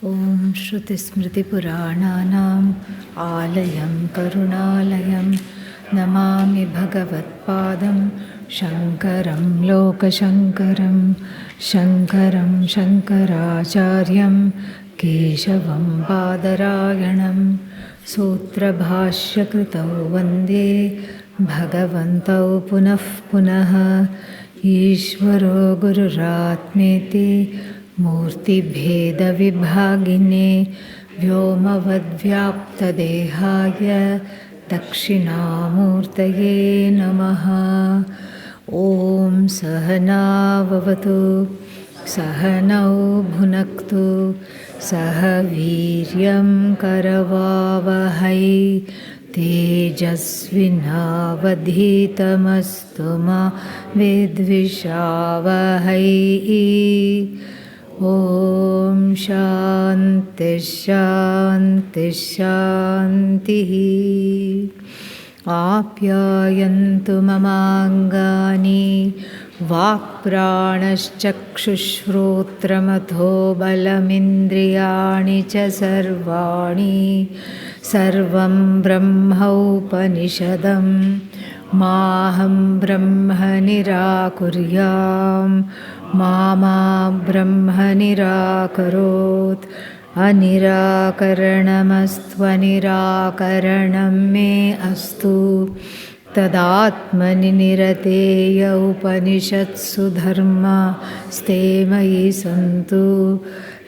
Om Shruti Smriti Purananam Alayam Karunaalayam Namami Bhagavat Padam Shankaram Lokashankaram Shankaram Shankaracharyam Keshavam Badarayanam Sutra Bhashya Kritau Vande Bhagavantau Punah Punah Ishvaro Gururatmeti Murti Bheda Vibhagine Vyomavadvyaptadehaya Dakshinamurtaye Namaha. Om Sahana Vavatu Sahanau Bhunaktu Sahaviryam Karavavahai Tejasvinavadhitamastu ma vidvishavahai. Om Shanti Shanti Shanti. Apyayantu mamangani Vakpranaschakshushrotramatho balamindriyani cha sarvani Sarvam Brahma Upanishadam Maham Brahma Nirakuryam Mama Brahma Nirakarot Anirakaranamastvanirakaranam me astu Tadatmani nirateya upanishatsu dharma Stemayi santu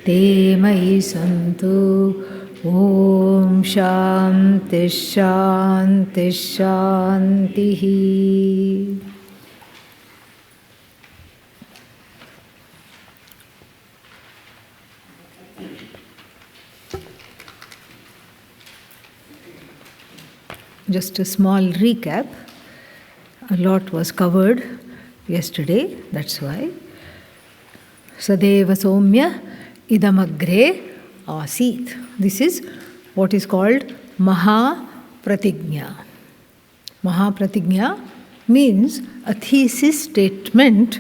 Temayi santu. Om Shanti Shanti Shanti. Just a small recap. A lot was covered yesterday, that's why. Sadeva Somya Idamagre Asit. This is what is called Maha Pratignya. Maha Pratignya means a thesis statement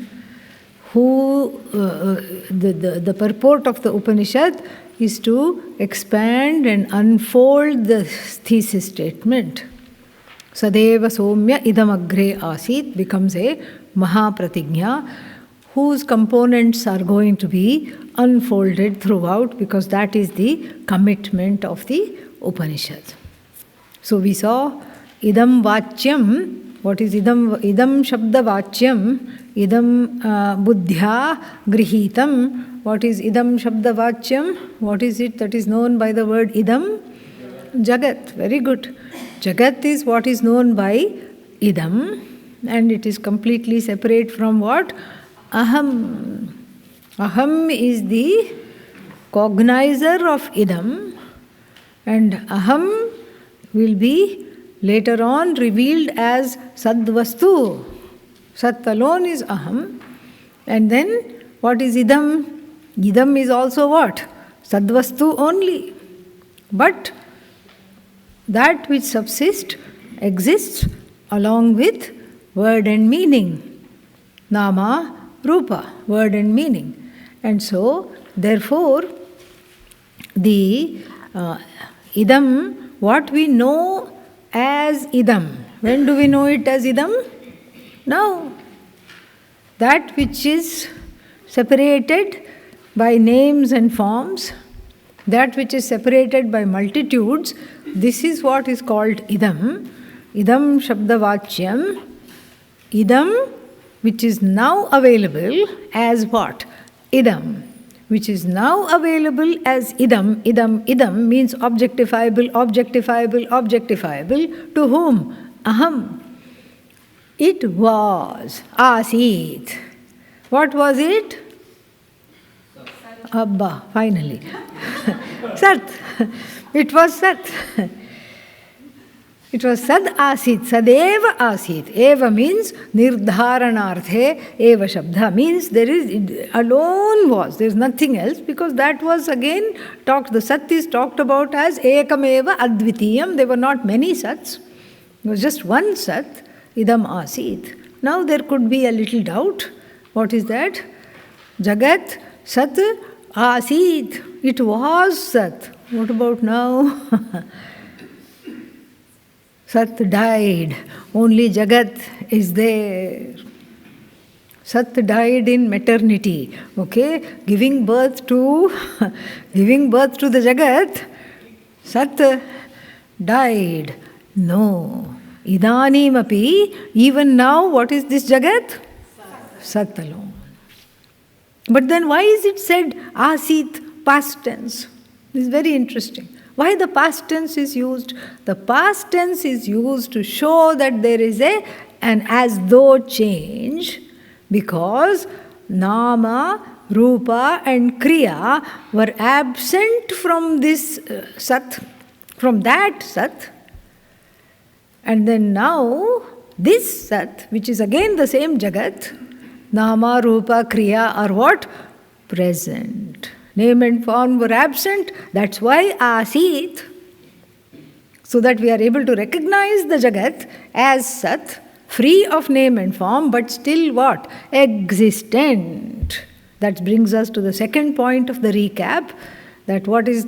the purport of the Upanishad is to expand and unfold the thesis statement. Sadeva Somya Idamagre Asit becomes a Mahapratignya whose components are going to be unfolded throughout because that is the commitment of the Upanishad. So we saw Idam Vachyam. What is Idam? Idam Shabda Vachyam. Idam Buddhya Grihitam. What is Idam Shabda Vachyam? What is it that is known by the word Idam? Jagat. Very good. Jagat is what is known by Idam, and it is completely separate from what? Aham. Aham is the cognizer of Idam, and Aham will be later on revealed as Sadvastu. Sat alone is Aham. And then what is Idam? Idam is also what? Sadvastu only. But that which subsists exists along with word and meaning. Nama, Rupa, word and meaning. And so, therefore, the Idam, what we know as Idam. When do we know it as Idam? Now. That which is separated by names and forms, that which is separated by multitudes, this is what is called Idam. Idam Shabdavachyam. Idam, which is now available as what? Idam. Which is now available as Idam. Idam means objectifiable. To whom? Aham. It was. Asit. What was it? Abba, finally. Sat. It was Sat. It was Sad Asit. Sadeva Asit. Eva means Nirdharanarthe. Eva Shabda means there is alone was. There is nothing else because that was again talked. The Sat is talked about as Ekameva Advitiyam. There were not many Sats. It was just one Sat. Idam Asit. Now there could be a little doubt. What is that? Jagat, Sat, Asit, it was Sat. What about now? Sat died. Only Jagat is there. Sat died in maternity. Okay? Giving birth to the Jagat. Sat died. No. Idanim api, even now, what is this Jagat? Sat alone. But then why is it said Asit, past tense? This is very interesting. Why the past tense is used? The past tense is used to show that there is an as though change, because Nama, Rupa and Kriya were absent from this Sat, from that Sat. And then now, this Sat, which is again the same Jagat, Nama, Rupa, Kriya are what? Present. Name and form were absent. That's why Asit. So that we are able to recognize the Jagat as Sat, free of name and form, but still what? Existent. That brings us to the second point of the recap. That what is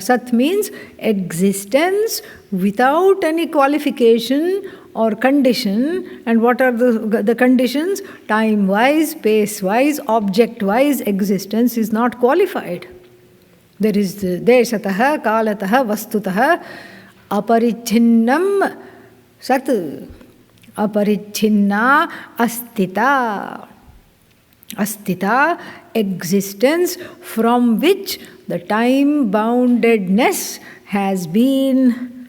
Sat means? Existence without any qualification or condition. And what are the conditions? Time-wise, space-wise, object-wise, existence is not qualified. There is deshataha, kalataha, vastutaha, aparicchinnam Sat, aparichinna astita. Astita, existence from which the time-boundedness has been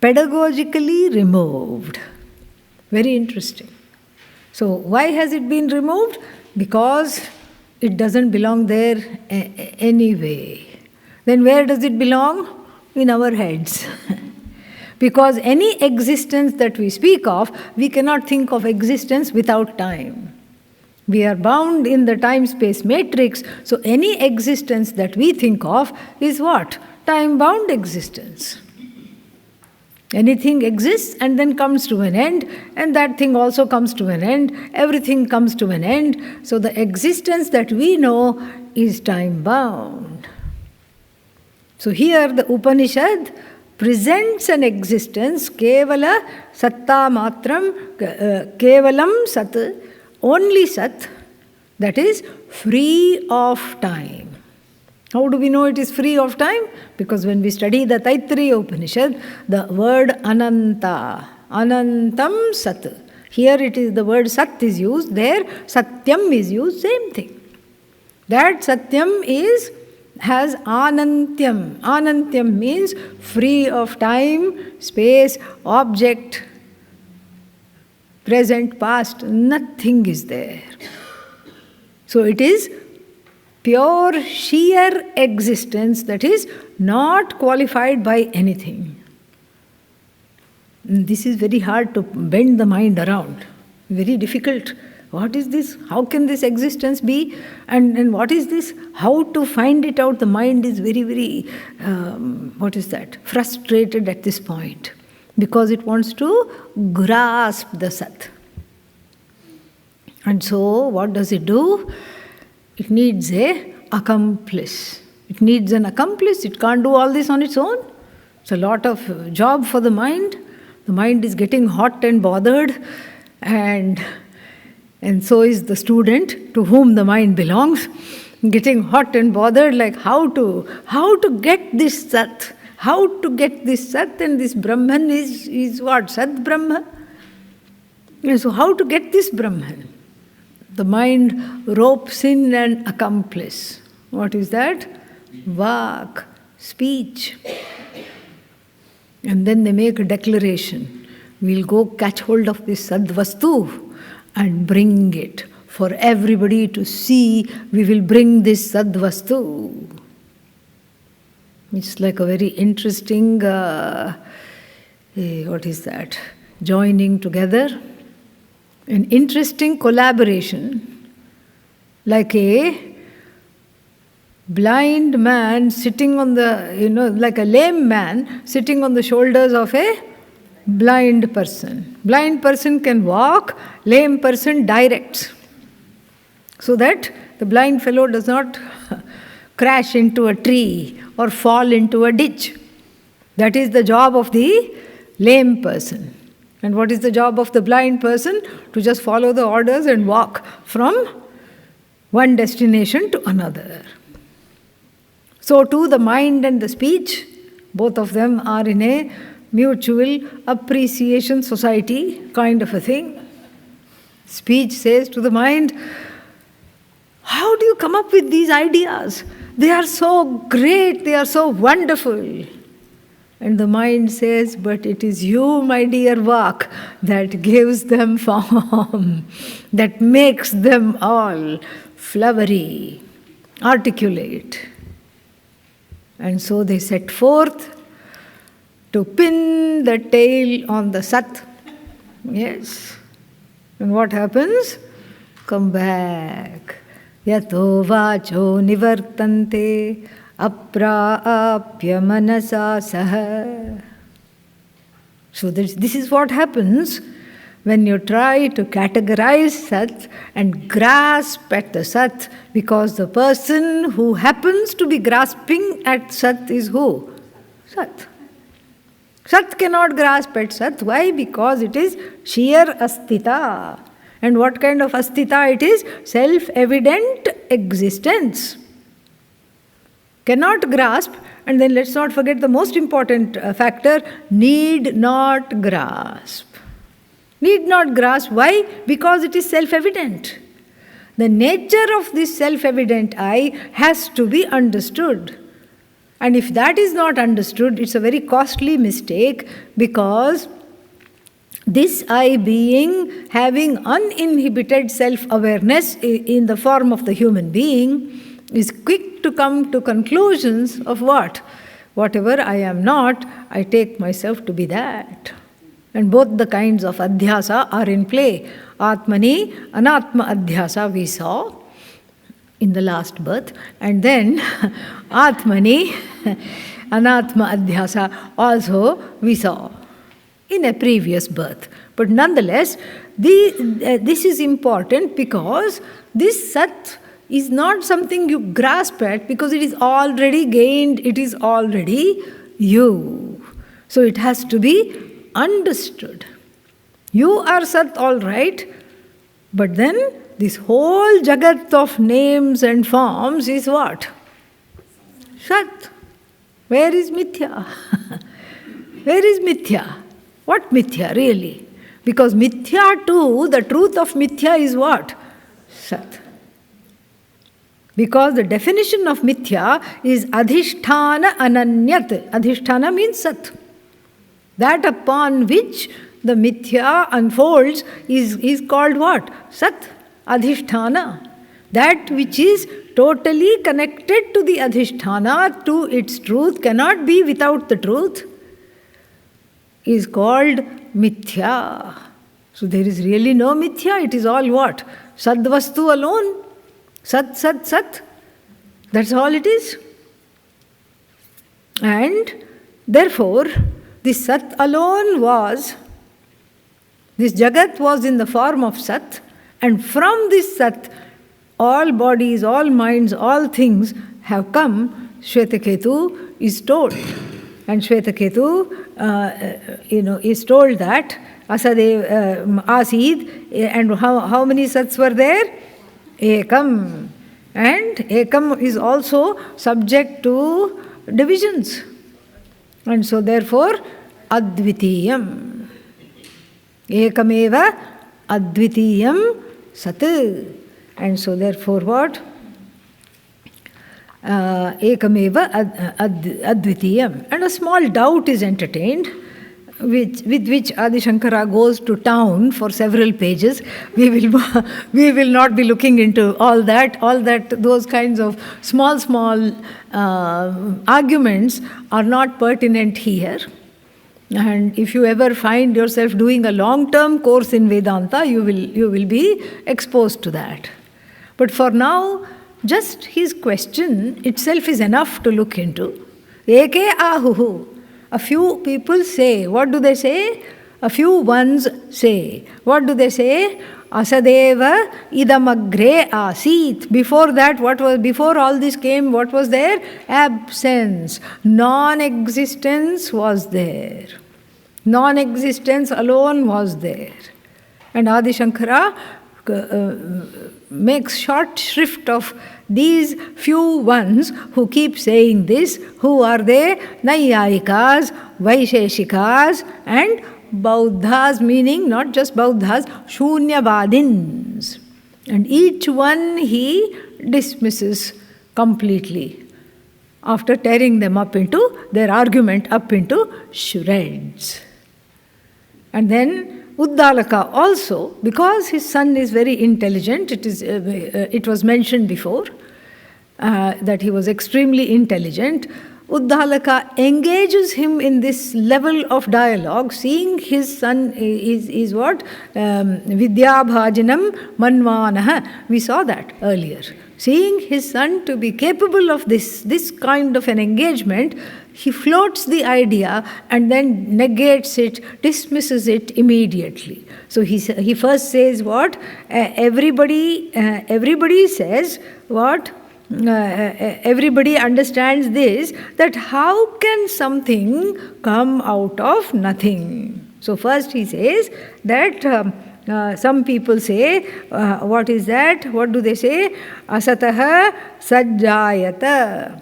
pedagogically removed. Very interesting. So why has it been removed? Because it doesn't belong there anyway. Then where does it belong? In our heads. Because any existence that we speak of, we cannot think of existence without time. We are bound in the time-space matrix, so any existence that we think of is what? Time-bound existence. Anything exists and then comes to an end, and that thing also comes to an end. Everything comes to an end. So the existence that we know is time-bound. So here the Upanishad presents an existence, kevala satta matram, kevalam sat, only Sat, that is free of time. How do we know it is free of time? Because when we study the Taittiriya Upanishad, the word Ananta, Anantam Sat. Here it is the word Sat is used, there Satyam is used, same thing. That Satyam has Anantyam. Anantyam means free of time, space, object, present, past, nothing is there. So it is pure, sheer existence that is not qualified by anything. This is very hard to bend the mind around. Very difficult. What is this? How can this existence be? And what is this? How to find it out? The mind is very, very, frustrated at this point. Because it wants to grasp the Sat. And so, what does it do? It needs an accomplice. It needs an accomplice. It can't do all this on its own. It's a lot of job for the mind. The mind is getting hot and bothered, and so is the student to whom the mind belongs, getting hot and bothered, like how to get this Sat. How to get this Sat, and this Brahman is what? Sat Brahma. And so how to get this Brahman? The mind ropes in an accomplice. What is that? Vak, speech. And then they make a declaration. We'll go catch hold of this Sadvastu and bring it for everybody to see. We will bring this Sadvastu. It's like a very interesting, joining together. An interesting collaboration. Like a blind man sitting on like a lame man sitting on the shoulders of a blind person. Blind person can walk, lame person directs. So that the blind fellow does not crash into a tree or fall into a ditch. That is the job of the lame person. And what is the job of the blind person? To just follow the orders and walk from one destination to another. So too the mind and the speech, both of them are in a mutual appreciation society kind of a thing. Speech says to the mind, how do you come up with these ideas? They are so great, they are so wonderful. And the mind says, but it is you, my dear Vak, that gives them form, that makes them all flowery, articulate. And so they set forth to pin the tail on the Sat. Yes. And what happens? Come back. Yato vacho nivartante apraapya manasa saha. So this is what happens when you try to categorize Sat and grasp at the Sat, because the person who happens to be grasping at Sat is who? Sat. Sat cannot grasp at Sat. Why? Because it is sheer astita. And what kind of astita it is? Self-evident existence. Cannot grasp, and then let's not forget the most important factor, need not grasp. Need not grasp. Why? Because it is self-evident. The nature of this self-evident I has to be understood. And if that is not understood, it's a very costly mistake, because this I being, having uninhibited self-awareness in the form of the human being, is quick to come to conclusions of what? Whatever I am not, I take myself to be that. And both the kinds of adhyasa are in play. Atmani, anatma adhyasa we saw in the last birth. And then Atmani, anatma adhyasa also we saw in a previous birth. But nonetheless, this is important, because this Sat is not something you grasp at, because it is already gained, it is already you. So it has to be understood. You are Sat, all right, but then this whole jagat of names and forms is what? Sat. Where is Mithya? Where is Mithya? What Mithya really? Because Mithya too, the truth of Mithya is what? Sat. Because the definition of Mithya is Adhishthana Ananyat. Adhishthana means Sat. That upon which the Mithya unfolds is called what? Sat. Adhishthana. That which is totally connected to the Adhishthana, to its truth, cannot be without the truth, is called Mithya. So there is really no Mithya, it is all what? Sadvastu alone. Sat, Sat, Sat. That's all it is. And therefore, this Sat alone was, this Jagat was in the form of Sat, and from this Sat, all bodies, all minds, all things have come. Shvetaketu is told. And Shvetaketu, is told that Asadev Asid, and how many Sats were there? Ekam. And Ekam is also subject to divisions. And so therefore, Advitiyam. Ekameva Advitiyam Sat. And so therefore what? Ekameva Advitiyam. And a small doubt is entertained, with which Adi Shankara goes to town for several pages. We will not be looking into all that. Those kinds of small arguments are not pertinent here. And if you ever find yourself doing a long-term course in Vedanta, you will be exposed to that. But for now, just his question itself is enough to look into. Eke ahuhu. A few people say, what do they say? A few ones say. What do they say? Asadeva idamagre asit. Before that, before all this came, what was there? Absence. Non-existence was there. Non-existence alone was there. And Adi Shankara makes short shrift of these few ones who keep saying this. Who are they? Naiyayikas, Vaisheshikas, and Bauddhas, meaning not just Bauddhas, Shunyavadins. And each one he dismisses completely after tearing them up into their argument up into shreds. And then Uddalaka also, because his son is very intelligent, it was mentioned before that he was extremely intelligent. Uddalaka engages him in this level of dialogue, seeing his son is what? Vidyabhajanam manvanaha. We saw that earlier. Seeing his son to be capable of this kind of an engagement, he floats the idea and then negates it, dismisses it immediately. So he first says what? Everybody says what? Everybody understands this, that how can something come out of nothing? So first he says that some people say, what is that? What do they say? Asataha sajjayata.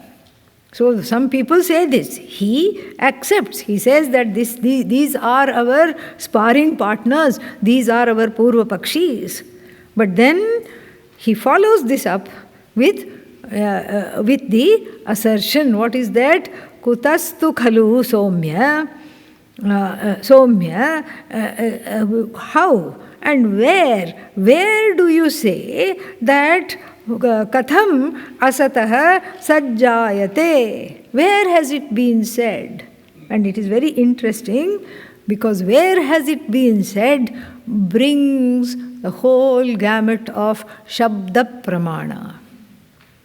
So some people say this. He accepts. He says that these are our sparring partners. These are our purva pakshis. But then he follows this up with the assertion. What is that? Kutastu khalu somya. Somya. How and where? Where do you say that katham asataha sajjayate? Where has it been said? And it is very interesting, because where has it been said brings the whole gamut of shabda pramana.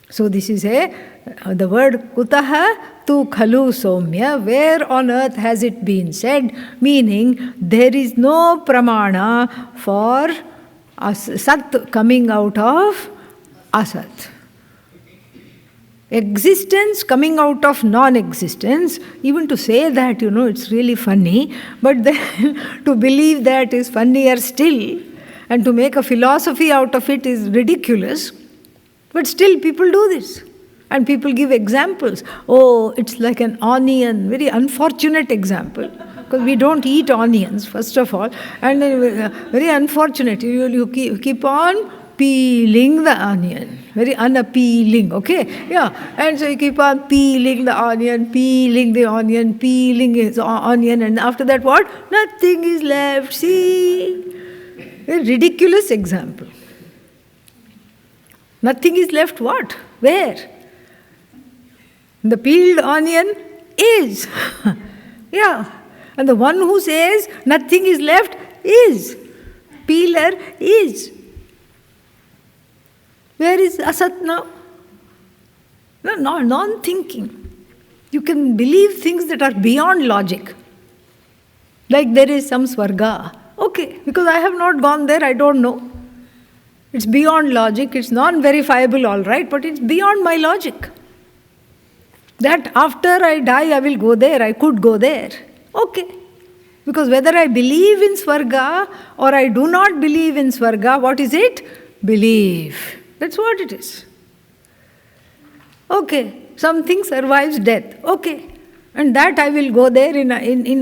So this is the word kutaha tu khalu somya. Where on earth has it been said? Meaning there is no pramana for sat coming out of asat. Existence coming out of non-existence. Even to say that, it's really funny. But then to believe that is funnier still. And to make a philosophy out of it is ridiculous. But still people do this. And people give examples. Oh, it's like an onion. Very unfortunate example. Because we don't eat onions, first of all. And very unfortunate. You keep on peeling the onion. Very unappealing, okay? Yeah. And so you keep on peeling the onion, peeling the onion, peeling the onion. And after that what? Nothing is left. See? A ridiculous example. Nothing is left what? Where? The peeled onion is. Yeah. And the one who says nothing is left is. Peeler is. Where is asat now? No, non-thinking. You can believe things that are beyond logic. Like there is some swarga. Okay, because I have not gone there, I don't know. It's beyond logic, it's non-verifiable, all right, but it's beyond my logic. That after I die, I will go there, I could go there. Okay. Because whether I believe in Swarga or I do not believe in Swarga, what is it? Belief. That's what it is. Okay. Something survives death. Okay. And that I will go there in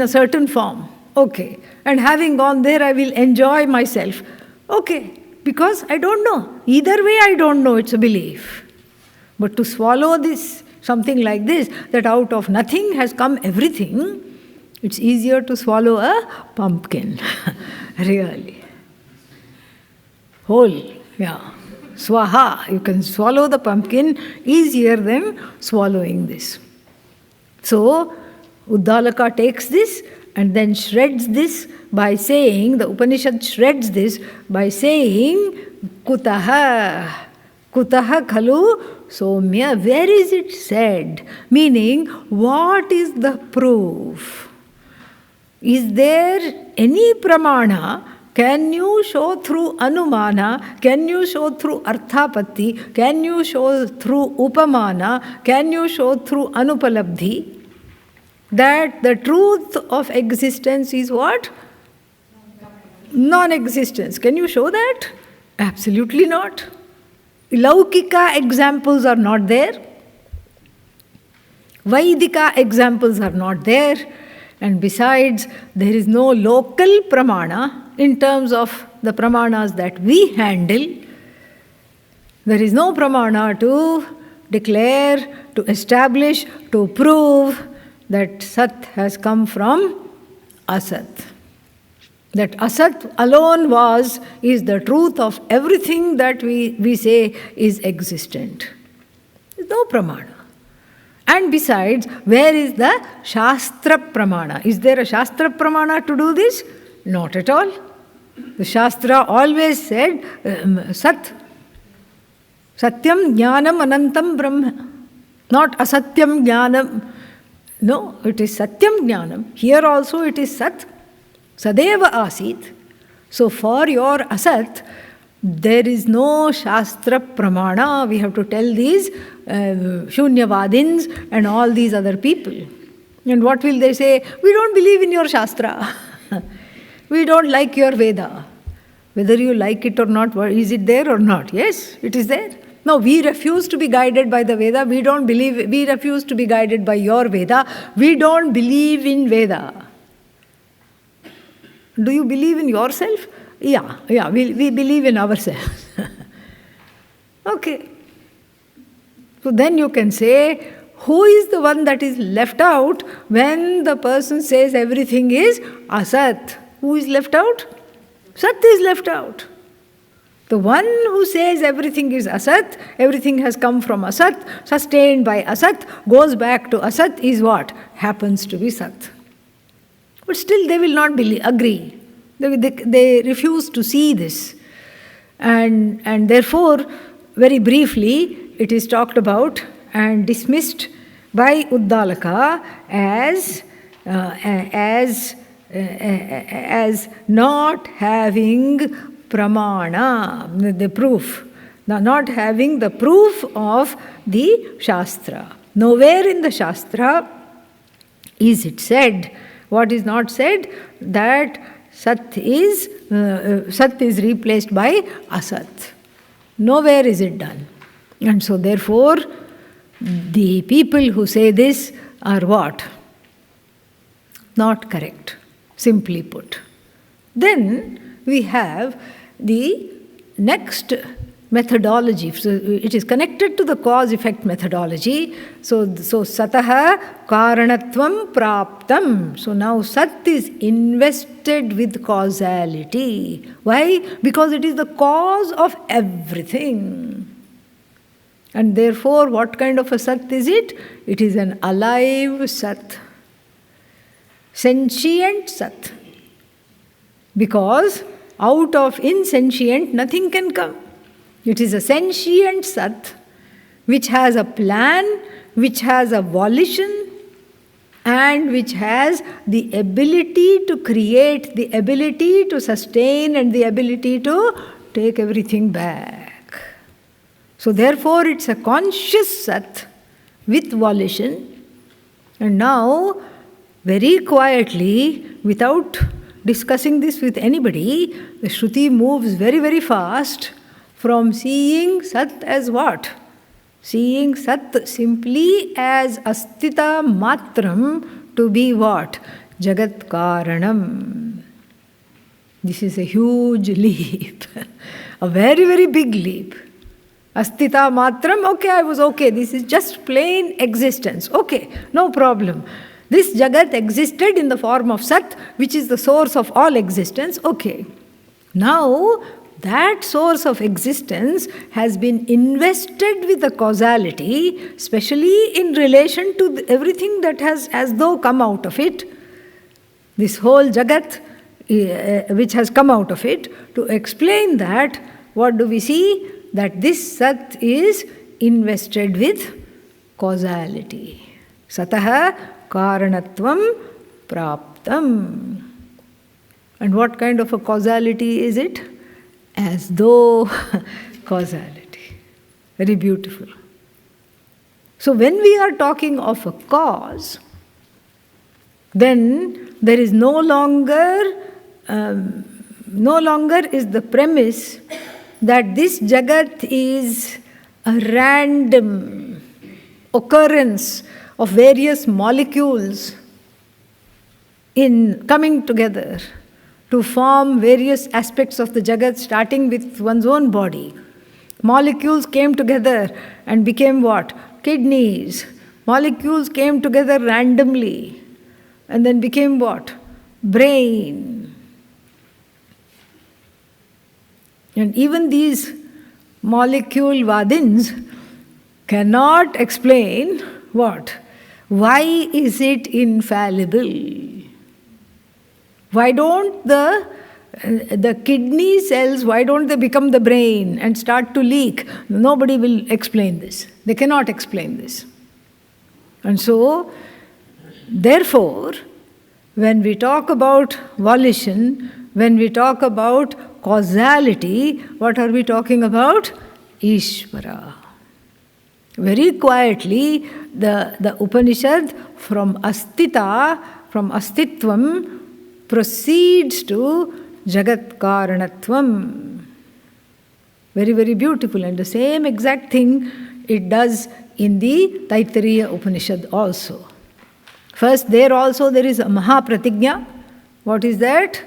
a certain form. Okay. And having gone there, I will enjoy myself. Okay. Because I don't know. Either way, I don't know. It's a belief. But to swallow this, something like this, that out of nothing has come everything, it's easier to swallow a pumpkin. Really. Whole. Yeah. Swaha. You can swallow the pumpkin easier than swallowing this. So, Uddalaka takes this and then shreds this by saying, the Upanishad shreds this by saying, Kutaha. Kutaha khalu somya. Where is it said? Meaning, what is the proof? Is there any pramana Can you show through anumana? Can you show through arthapatti? Can you show through upamana? Can you show through anupalabdhi that the truth of existence is what? Non-existence. Can you show that? Absolutely not. Laukika examples are not there. Vaidika examples are not there. And besides, there is no local pramana in terms of the pramanas that we handle. There is no pramana to declare, to establish, to prove that Sat has come from Asat. That Asat alone is the truth of everything that we say is existent. There is no pramana. And besides, where is the Shastra Pramana? Is there a Shastra Pramana to do this? Not at all. The Shastra always said, Sat. Satyam Jnanam Anantam Brahma. Not Asatyam Jnanam. No, it is Satyam Jnanam. Here also it is Sat. Sadeva Asit. So for your Asat, there is no Shastra Pramana. We have to tell these Shunyavadins and all these other people. And what will they say? We don't believe in your Shastra. We don't like your Veda. Whether you like it or not, is it there or not? Yes, it is there. No, we refuse to be guided by the Veda. We refuse to be guided by your Veda. We don't believe in Veda. Do you believe in yourself? Yeah, we believe in ourselves. Okay. So then you can say, who is the one that is left out when the person says everything is Asat? Who is left out? Sat is left out. The one who says everything is Asat, everything has come from Asat, sustained by Asat, goes back to Asat is what? Happens to be Sat. But still they will not agree. They refuse to see this. And therefore, very briefly, it is talked about and dismissed by Uddalaka as not having pramana, the proof, not having the proof of the Shastra. Nowhere in the Shastra is it said, what is not said, that Sat is replaced by Asat. Nowhere is it done. And so therefore, the people who say this are what? Not correct, simply put. Then we have the next methodology. So it is connected to the cause-effect methodology. So Sataha Karanatvam Praptam. So now Sat is invested with causality. Why? Because it is the cause of everything. And therefore, what kind of a Sat is it? It is an alive Sat. Sentient Sat. Because out of insentient, nothing can come. It is a sentient Sat, which has a plan, which has a volition, and which has the ability to create, the ability to sustain, and the ability to take everything back. So therefore, it's a conscious Sat with volition. And now, very quietly, without discussing this with anybody, the Shruti moves very, very fast from seeing Sat as what? Seeing Sat simply as Astita Matram to be what? Jagat Karanam. This is a huge leap. A very, very big leap. Astita Matram, okay, I was okay. This is just plain existence. Okay, no problem. This Jagat existed in the form of Sat, which is the source of all existence. Okay. Now, that source of existence has been invested with a causality, especially in relation to everything that has as though come out of it. This whole Jagat, which has come out of it, to explain that, what do we see? That this Sat is invested with causality. Sataha Karanatvam Praptam. And what kind of a causality is it? As though causality. Very beautiful. So when we are talking of a cause, then there is no longer is the premise that this Jagat is a random occurrence of various molecules in coming together to form various aspects of the Jagat, starting with one's own body. Molecules came together and became what? Kidneys. Molecules came together randomly and then became what? Brain. And even these molecule vadins cannot explain what? Why is it infallible? Why don't the kidney cells, why don't they become the brain and start to leak? Nobody will explain this. They cannot explain this. And so, therefore, when we talk volition, when we talk about causality, what are we talking about? Ishvara. Very quietly, the Upanishad from Astita, from Astitvam, proceeds to Jagat Karanatvam. Very, very beautiful. And the same exact thing it does in the Taittiriya Upanishad also. First, there also there is a Mahapratigya. What is that?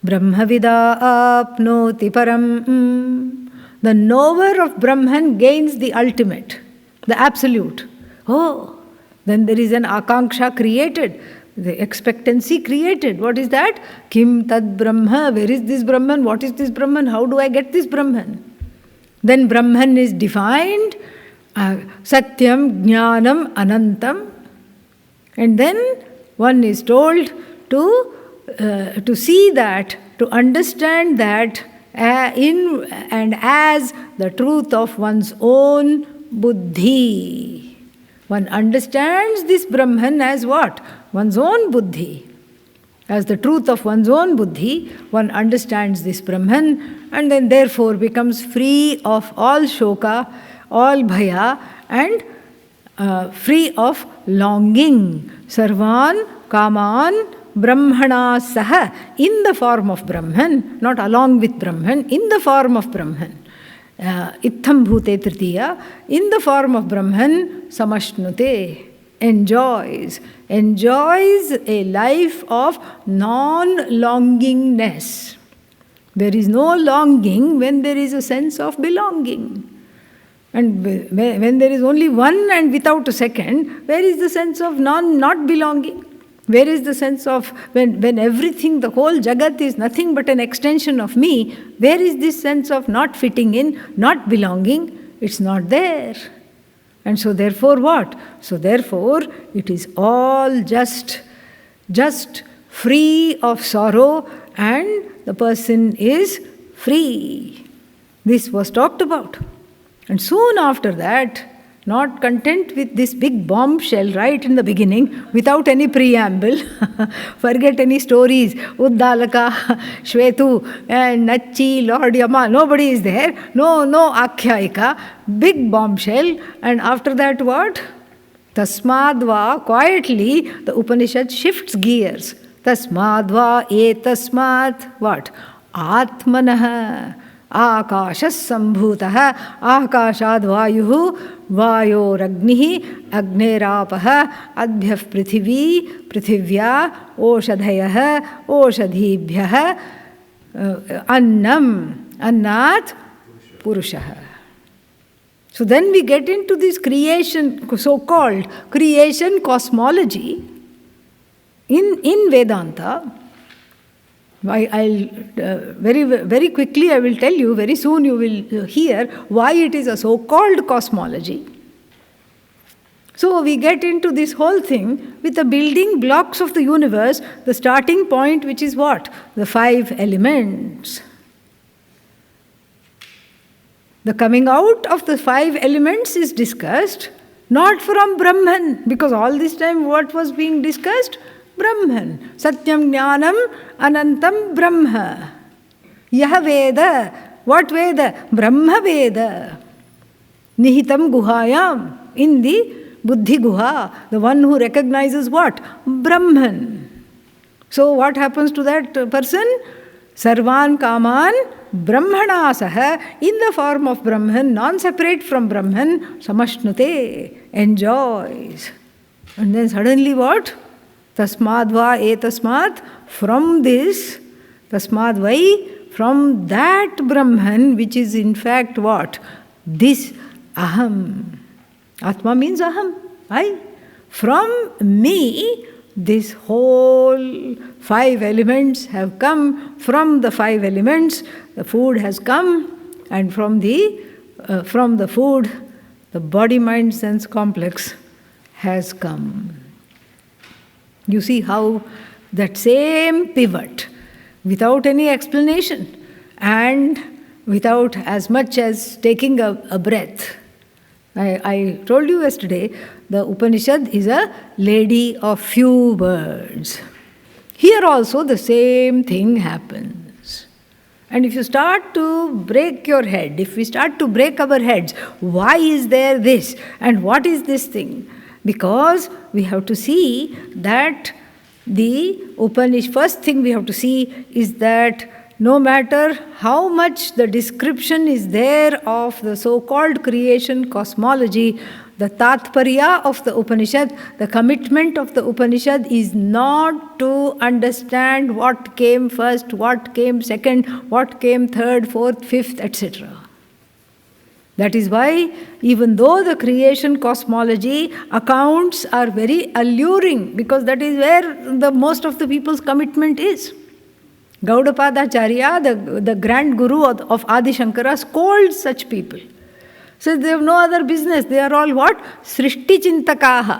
Brahmavida apnoti param. The knower of Brahman gains the ultimate, the absolute. Oh, then there is an akanksha created, the expectancy created. What is that? Kim tad Brahma. Where is this Brahman? What is this Brahman? How do I get this Brahman? Then Brahman is defined, Satyam, Jnanam, Anantam. And then one is told to see that, to understand that in and as the truth of one's own buddhi. One understands this Brahman as what? One's own buddhi. As the truth of one's own buddhi, one understands this Brahman and then therefore becomes free of all shoka, all bhaya, and free of longing. Sarvan kaman brahmana saha, in the form of Brahman, not along with Brahman, in the form of Brahman. Itham bhute tritiya, in the form of Brahman, samashnute, enjoys a life of non-longingness. There is no longing when there is a sense of belonging. And when there is only one and without a second, where is the sense of not belonging? Where is the sense of, when everything, the whole Jagat is nothing but an extension of me, where is this sense of not fitting in, not belonging? It's not there. And so therefore what? So therefore it is all just free of sorrow and the person is free. This was talked about. And soon after that, not content with this big bombshell right in the beginning, without any preamble, forget any stories, Uddalaka, Shvetu, and Nachi, Lord Yama, nobody is there, no Akhyayika, big bombshell, and after that what? Tasmadva, quietly, the Upanishad shifts gears. Tasmadva etasmat, what? Atmanaha. Akashas sambhutah, akashad vayuhu, vayoragnihi, agnerapah, adbhyah prithvi, prithivya, oshadhayah, oshadhibhyah, annam, annat, purushah. So then we get into this creation, so-called creation cosmology in Vedanta. I'll very quickly I will tell you, very soon you will hear why it is a so-called cosmology. So we get into this whole thing with the building blocks of the universe, the starting point which is what? The 5 elements. The coming out of the 5 elements is discussed, not from Brahman, because all this time what was being discussed? Brahman. Satyam Jnanam Anantam Brahma. Yah Veda. What Veda? Brahma Veda. Nihitam Guhayam. In the Buddhi Guha. The one who recognizes what? Brahman. So what happens to that person? Sarvan Kaman Brahmana Saha, in the form of Brahman, non-separate from Brahman, Samashnute, enjoys. And then suddenly what? Tasmad va etasmat, from this, tasmad vai, from that Brahman, which is in fact what? This aham. Atma means aham, I. From me, this whole 5 elements have come. From the 5 elements, the food has come, and from the food, the body-mind sense complex has come. You see how that same pivot, without any explanation and without as much as taking a breath. I told you yesterday, the Upanishad is a lady of few words. Here also the same thing happens. And if you start to break your head, if we start to break our heads, why is there this and what is this thing? Because we have to see that the Upanishad, first thing we have to see is that no matter how much the description is there of the so-called creation cosmology, the tatparya of the Upanishad, the commitment of the Upanishad is not to understand what came first, what came second, what came third, fourth, fifth, etc. That is why, even though the creation cosmology accounts are very alluring, because that is where the most of the people's commitment is. Gaudapadacharya, the grand guru of Adi Shankara, scolds such people. Says they have no other business. They are all what? Srishti Chintakaha.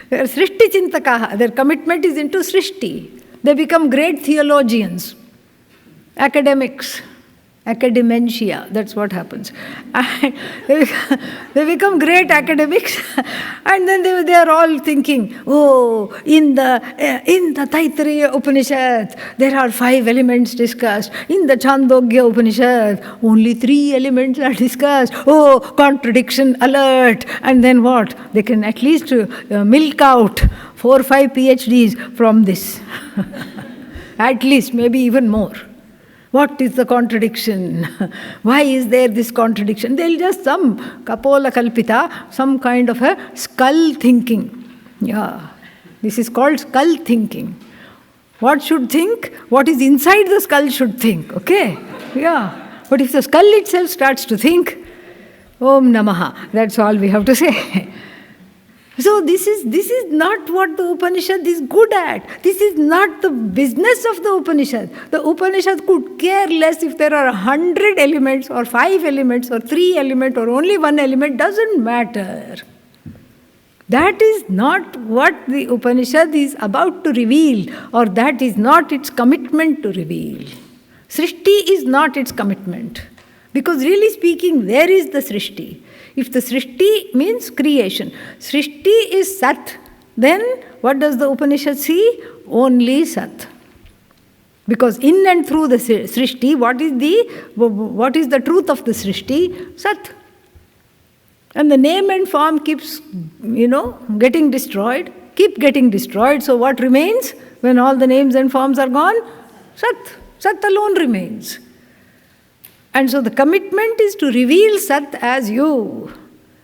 They are Srishti Chintakaha. Their commitment is into Srishti. They become great theologians, academics, academia. That's what happens. And they become great academics, and then they are all thinking, oh, in the Taittiriya Upanishad, there are 5 elements discussed. In the Chandogya Upanishad, only 3 elements are discussed. Oh, contradiction alert. And then what? They can at least milk out 4 or 5 PhDs from this. At least, maybe even more. What is the contradiction? Why is there this contradiction? They'll just some kapola kalpita, some kind of a skull thinking. Yeah, this is called skull thinking. What should think? What is inside the skull should think, okay? Yeah, but if the skull itself starts to think, Om Namaha, that's all we have to say. So this is not what the Upanishad is good at. This is not the business of the Upanishad. The Upanishad could care less if there are 100 elements or 5 elements or 3 elements or only 1 element, doesn't matter. That is not what the Upanishad is about to reveal, or that is not its commitment to reveal. Srishti is not its commitment. Because really speaking, where is the Srishti? If the Srishti means creation, Srishti is Sat, then what does the Upanishad see? Only Sat. Because in and through the Srishti, what is the truth of the Srishti? Sat. And the name and form keeps, getting destroyed, keep getting destroyed. So what remains when all the names and forms are gone? Sat. Sat alone remains. And so the commitment is to reveal Sat as you,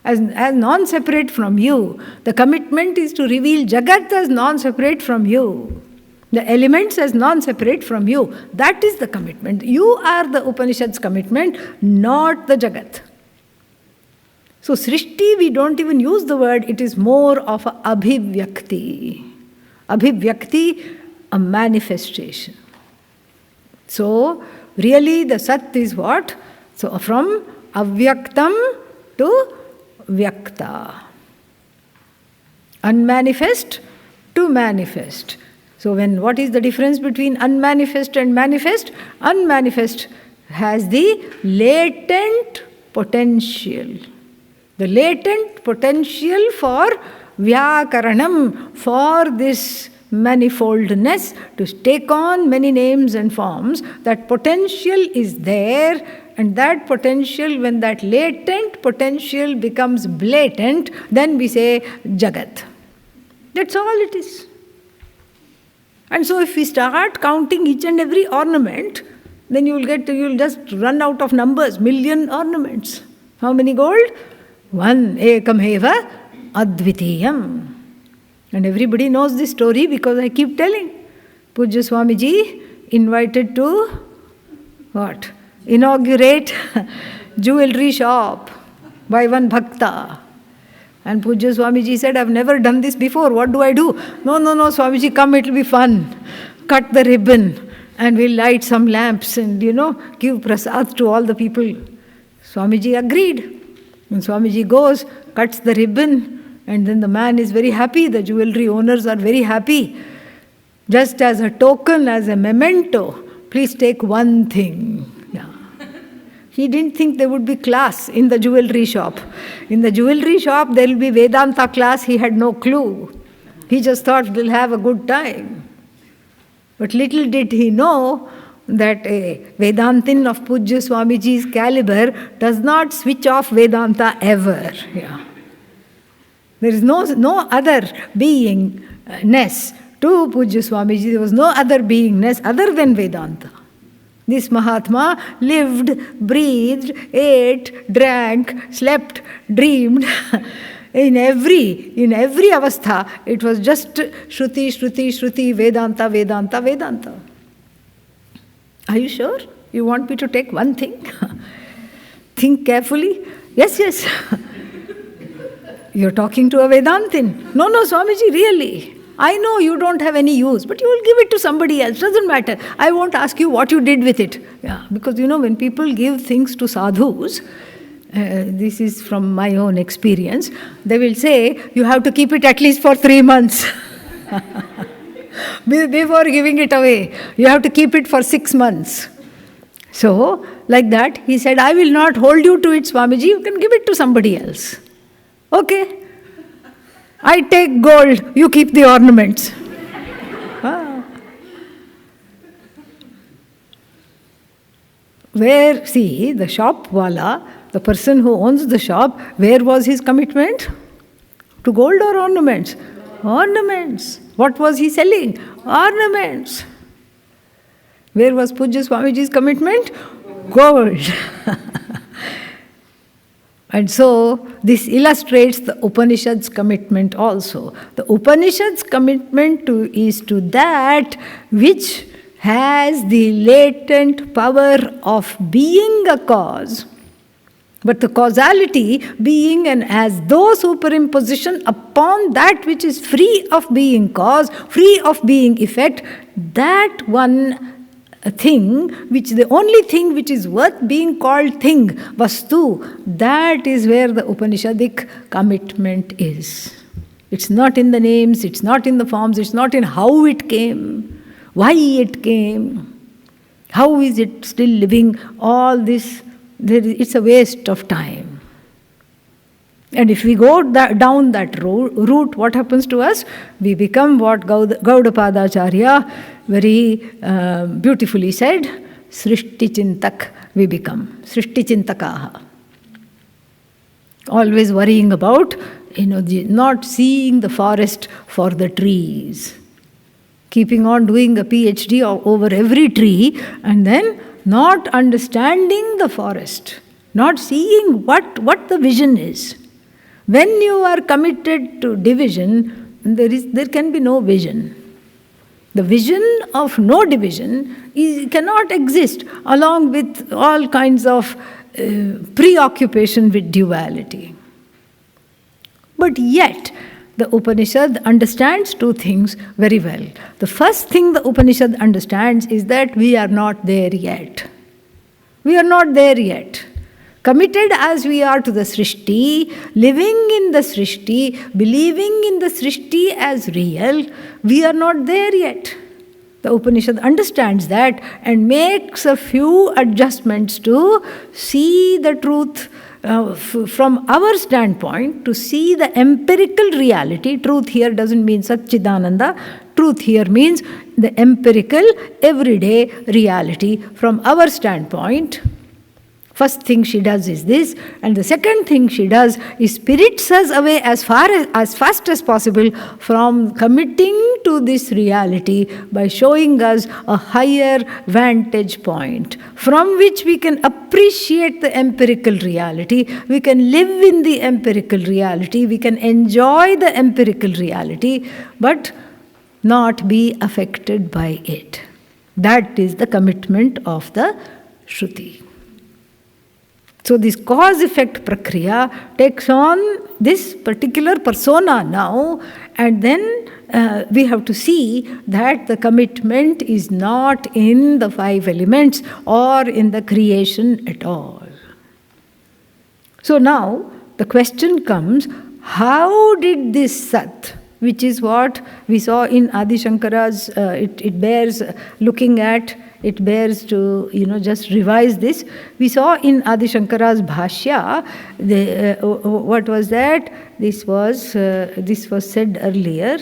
as non-separate from you. The commitment is to reveal Jagat as non-separate from you. The elements as non-separate from you. That is the commitment. You are the Upanishad's commitment, not the Jagat. So Srishti, we don't even use the word, it is more of a abhivyakti. Abhivyakti, a manifestation. So, really the Sat is what? So from avyaktam to vyakta. Unmanifest to manifest. So what is the difference between unmanifest and manifest? Unmanifest has the latent potential. The latent potential for vyakaranam, for this manifoldness to take on many names and forms. That potential is there, and that potential, when that latent potential becomes blatant, then we say Jagat. That's all it is. And so if we start counting each and every ornament, then you'll just run out of numbers, million ornaments. How many gold? One. Ekam eva advitiyam. And everybody knows this story because I keep telling. Pujya Swamiji invited to what? Inaugurate jewelry shop by one bhakta. And Pujya Swamiji said, I've never done this before. What do I do? No, Swamiji, come, it'll be fun. Cut the ribbon and we'll light some lamps and, give prasad to all the people. Swamiji agreed. And Swamiji goes, cuts the ribbon, and then the man is very happy. The jewelry owners are very happy. Just as a token, as a memento, please take one thing. He didn't think there would be class in the jewelry shop. In the jewelry shop, there will be Vedanta class. He had no clue. He just thought we'll have a good time. But little did he know that a Vedantin of Pujya Swamiji's caliber does not switch off Vedanta ever. There is no other beingness to Pujya Swamiji. There was no other beingness other than Vedanta. This Mahatma lived, breathed, ate, drank, slept, dreamed. In every avastha, it was just Shruti, Shruti, Shruti, Vedanta, Vedanta, Vedanta. Are you sure? You want me to take one thing? Think carefully. Yes. You're talking to a Vedantin. No, Swamiji, really. I know you don't have any use, but you will give it to somebody else. Doesn't matter. I won't ask you what you did with it. Because when people give things to sadhus, this is from my own experience, they will say, you have to keep it at least for 3 months. Before giving it away. You have to keep it for 6 months. So, like that, he said, I will not hold you to it, Swamiji. You can give it to somebody else. Okay. I take gold, you keep the ornaments. Where, see, the shop wala, the person who owns the shop, where was his commitment? To gold or ornaments? Ornaments. What was he selling? Ornaments. Where was Pujya Swamiji's commitment? Gold. And so, this illustrates the Upanishad's commitment also. The Upanishad's commitment is to that which has the latent power of being a cause, but the causality being an as though superimposition upon that which is free of being cause, free of being effect, that one thing, the only thing which is worth being called thing, vastu, that is where the Upanishadic commitment is. It's not in the names, it's not in the forms, it's not in how it came, why it came, how is it still living, all this, it's a waste of time. And if we go down that route, what happens to us? We become what Gaudapadacharya very beautifully said, Srishti Chintak we become, Srishti Chintakaha. Always worrying about, not seeing the forest for the trees. Keeping on doing a PhD over every tree and then not understanding the forest, not seeing what the vision is. When you are committed to division, there can be no vision. The vision of no division cannot exist along with all kinds of preoccupation with duality. But yet, the Upanishad understands two things very well. The first thing the Upanishad understands is that we are not there yet. We are not there yet. Committed as we are to the Srishti, living in the Srishti, believing in the Srishti as real, we are not there yet. The Upanishad understands that and makes a few adjustments to see the truth from our standpoint, to see the empirical reality. Truth here doesn't mean Satchidananda. Truth here means the empirical, everyday reality from our standpoint. First thing she does is this, and the second thing she does is spirits us away as fast as possible from committing to this reality by showing us a higher vantage point from which we can appreciate the empirical reality, we can live in the empirical reality, we can enjoy the empirical reality, but not be affected by it. That is the commitment of the Shruti. So this cause-effect prakriya takes on this particular persona now, and then we have to see that the commitment is not in the 5 elements or in the creation at all. So now the question comes, how did this Sat, which is what we saw in Adi Shankara's, it bears looking at, it bears to, just revise this. We saw in Adi Shankara's Bhashya, what was that? This was said earlier.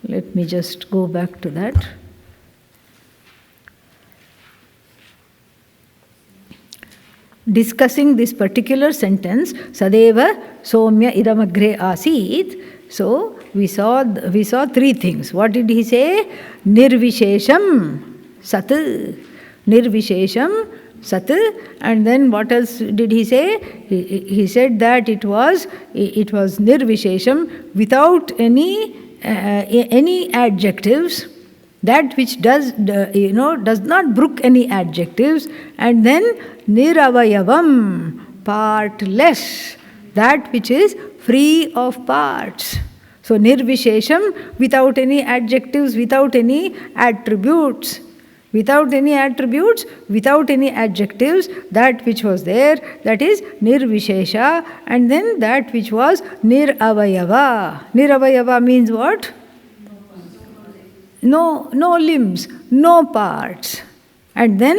Let me just go back to that. Discussing this particular sentence, Sadeva Somya Idamagre Asit. So we saw 3 things. What did he say? Nirvishesham Sat. Nirvishesham Sat. And then what else did he say? He said that it was Nirvishesham without any adjectives. That which does not brook any adjectives. And then Niravayavam, partless. That which is free of parts. So Nirvishesham, without any adjectives, without any attributes. Without any attributes, without any adjectives, that which was there, that is Nirvishesha, and then that which was Niravayava. Niravayava means what? No limbs, no parts. And then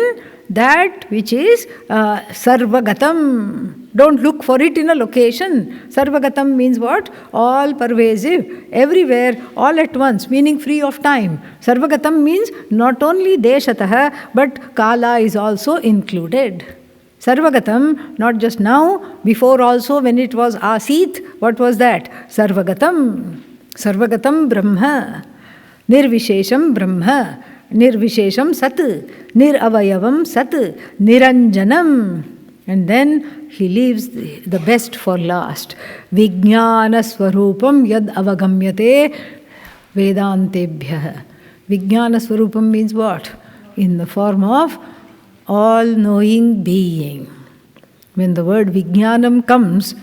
that which is Sarvagatam. Don't look for it in a location. Sarvagatam means what? All pervasive, everywhere, all at once, meaning free of time. Sarvagatam means not only Deshataha, but Kala is also included. Sarvagatam, not just now, before also when it was Asit, what was that? Sarvagatam. Sarvagatam Brahma. Nirvishesham Brahma. Nirvishesham Sat. Niravayavam Sat. Niranjanam. And then he leaves the best for last. Vijnana Swarupam yad avagamyate Vedantebhyah. Vijnana Swarupam means what? In the form of all-knowing being. When the word Vijnanam comes,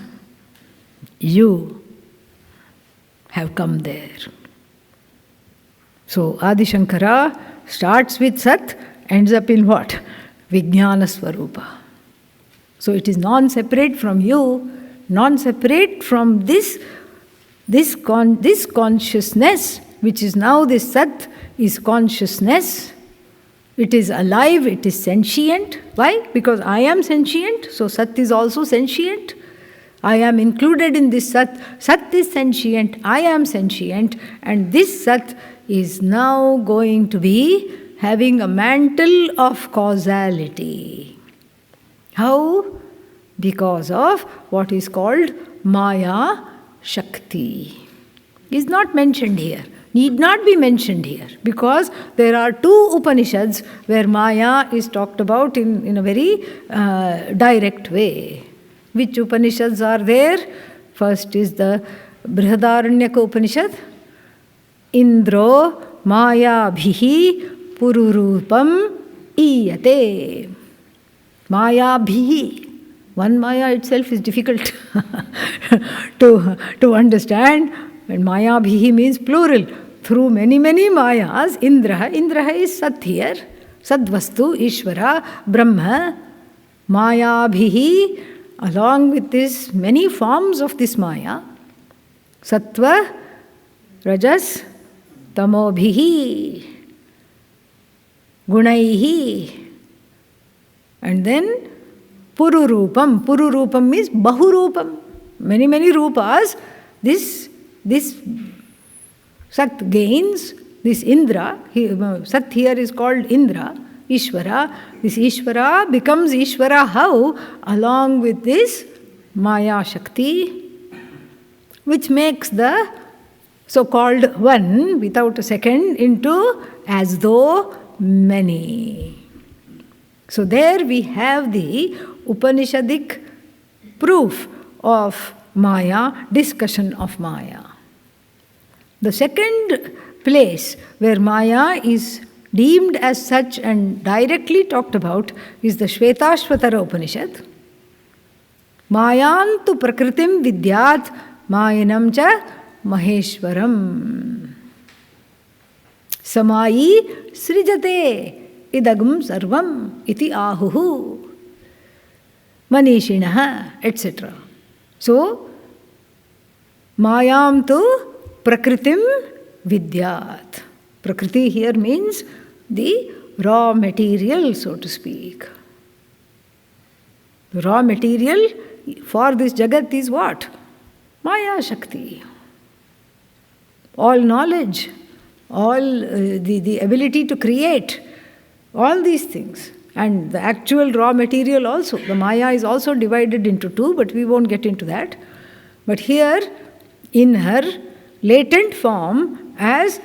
you have come there. So Adi Shankara starts with Sat, ends up in what? Vijnana Swarupa. So it is non-separate from you, non-separate from this consciousness, which is now this Sat, is consciousness. It is alive, it is sentient. Why? Because I am sentient, so Sat is also sentient. I am included in this Sat. Sat is sentient, I am sentient, and this Sat is now going to be having a mantle of causality. How? Because of what is called Maya Shakti. Is not mentioned here, need not be mentioned here, because there are 2 Upanishads where Maya is talked about in a very direct way. Which Upanishads are there? First is the Brihadaranyaka Upanishad. Indro Maya Bhihi Pururupam Iyate. Maya Bhihi. One Maya itself is difficult to understand. And Maya Bhihi means plural. Through many Mayas, Indraha is Sat here. Sadvastu, Ishvara, Brahma. Maya Bhihi, along with this many forms of this Maya. Sattva, Rajas, Tamo Bhihi, Gunaihi. And then Pururupam. Pururupam means Bahurupam. Many rupas. This Sat gains, This Indra, Sat here is called Indra, Ishvara. This Ishvara becomes Ishvara how? Along with this Maya Shakti, which makes the so-called one without a second into as though many. So there we have the Upanishadic proof of Maya, discussion of Maya. The second place where Maya is deemed as such and directly talked about is the Shvetashvatara Upanishad. Mayantu prakritim vidyat mayanam cha maheshwaram. Samayi srijate idagum sarvam iti ahuhu. Manishinaha, etc. So, Mayam tu prakritim vidyat. Prakriti here means the raw material, so to speak. The raw material for this Jagat is what? Maya Shakti. All knowledge, all the ability to create, all these things. And the actual raw material also. The Maya is also divided into two, but we won't get into that. But here, in her latent form as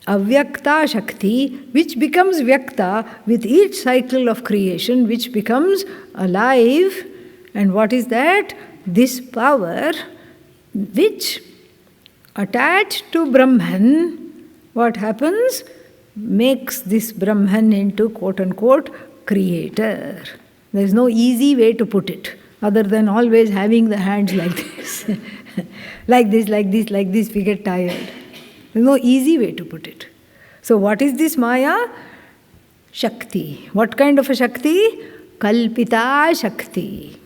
Avyakta Shakti, which becomes Vyakta with each cycle of creation, which becomes alive. And what is that? This power which, attached to Brahman, what happens? Makes this Brahman into quote-unquote creator. There is no easy way to put it, other than always having the hands like this. like this, like this, like this, we get tired. There is no easy way to put it. So what is this Maya? Shakti. What kind of a Shakti? Kalpita Shakti.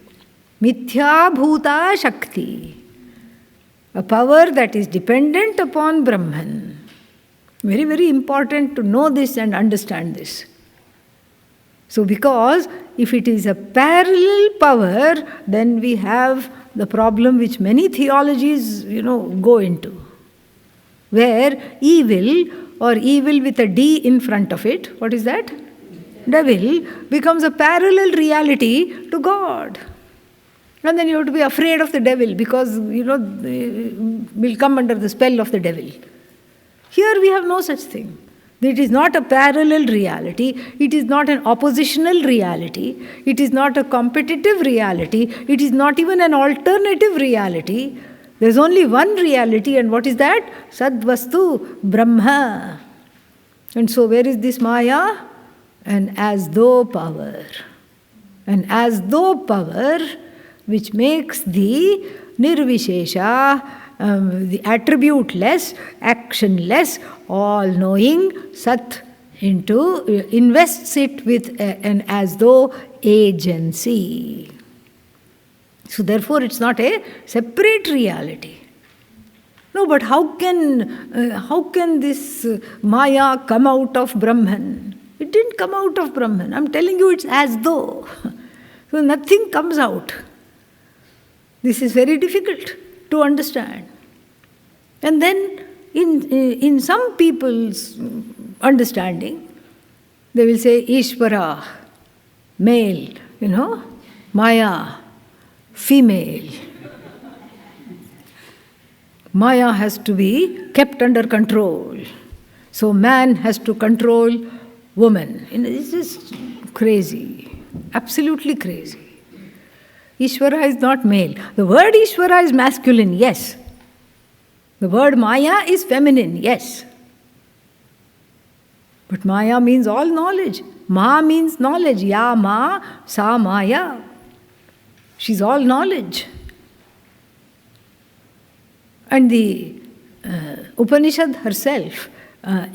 Mithya Bhuta Shakti. A power that is dependent upon Brahman. Very, very important to know this and understand this. So because if it is a parallel power, then we have the problem which many theologies, go into. Where evil, or evil with a D in front of it, what is that? Devil, becomes a parallel reality to God. And then you have to be afraid of the devil because, will come under the spell of the devil. Here we have no such thing. It is not a parallel reality. It is not an oppositional reality. It is not a competitive reality. It is not even an alternative reality. There is only one reality, and what is that? Sadvastu, Brahma. And so where is this Maya? An as-though power. An as-though power which makes the Nirvishesha, the attribute-less, action-less, all-knowing Sat invests it with an as-though agency. So therefore it's not a separate reality. No, but how can this Maya come out of Brahman? It didn't come out of Brahman. I'm telling you, it's as though. So nothing comes out. This is very difficult to understand. And then in some people's understanding, they will say Ishvara, male, Maya, female. Maya has to be kept under control. So man has to control woman. It's just crazy, absolutely crazy. Ishvara is not male. The word Ishvara is masculine, yes. The word Maya is feminine, yes. But Maya means all knowledge. Ma means knowledge. Ya ma, sa Maya. She's all knowledge. And the Upanishad herself,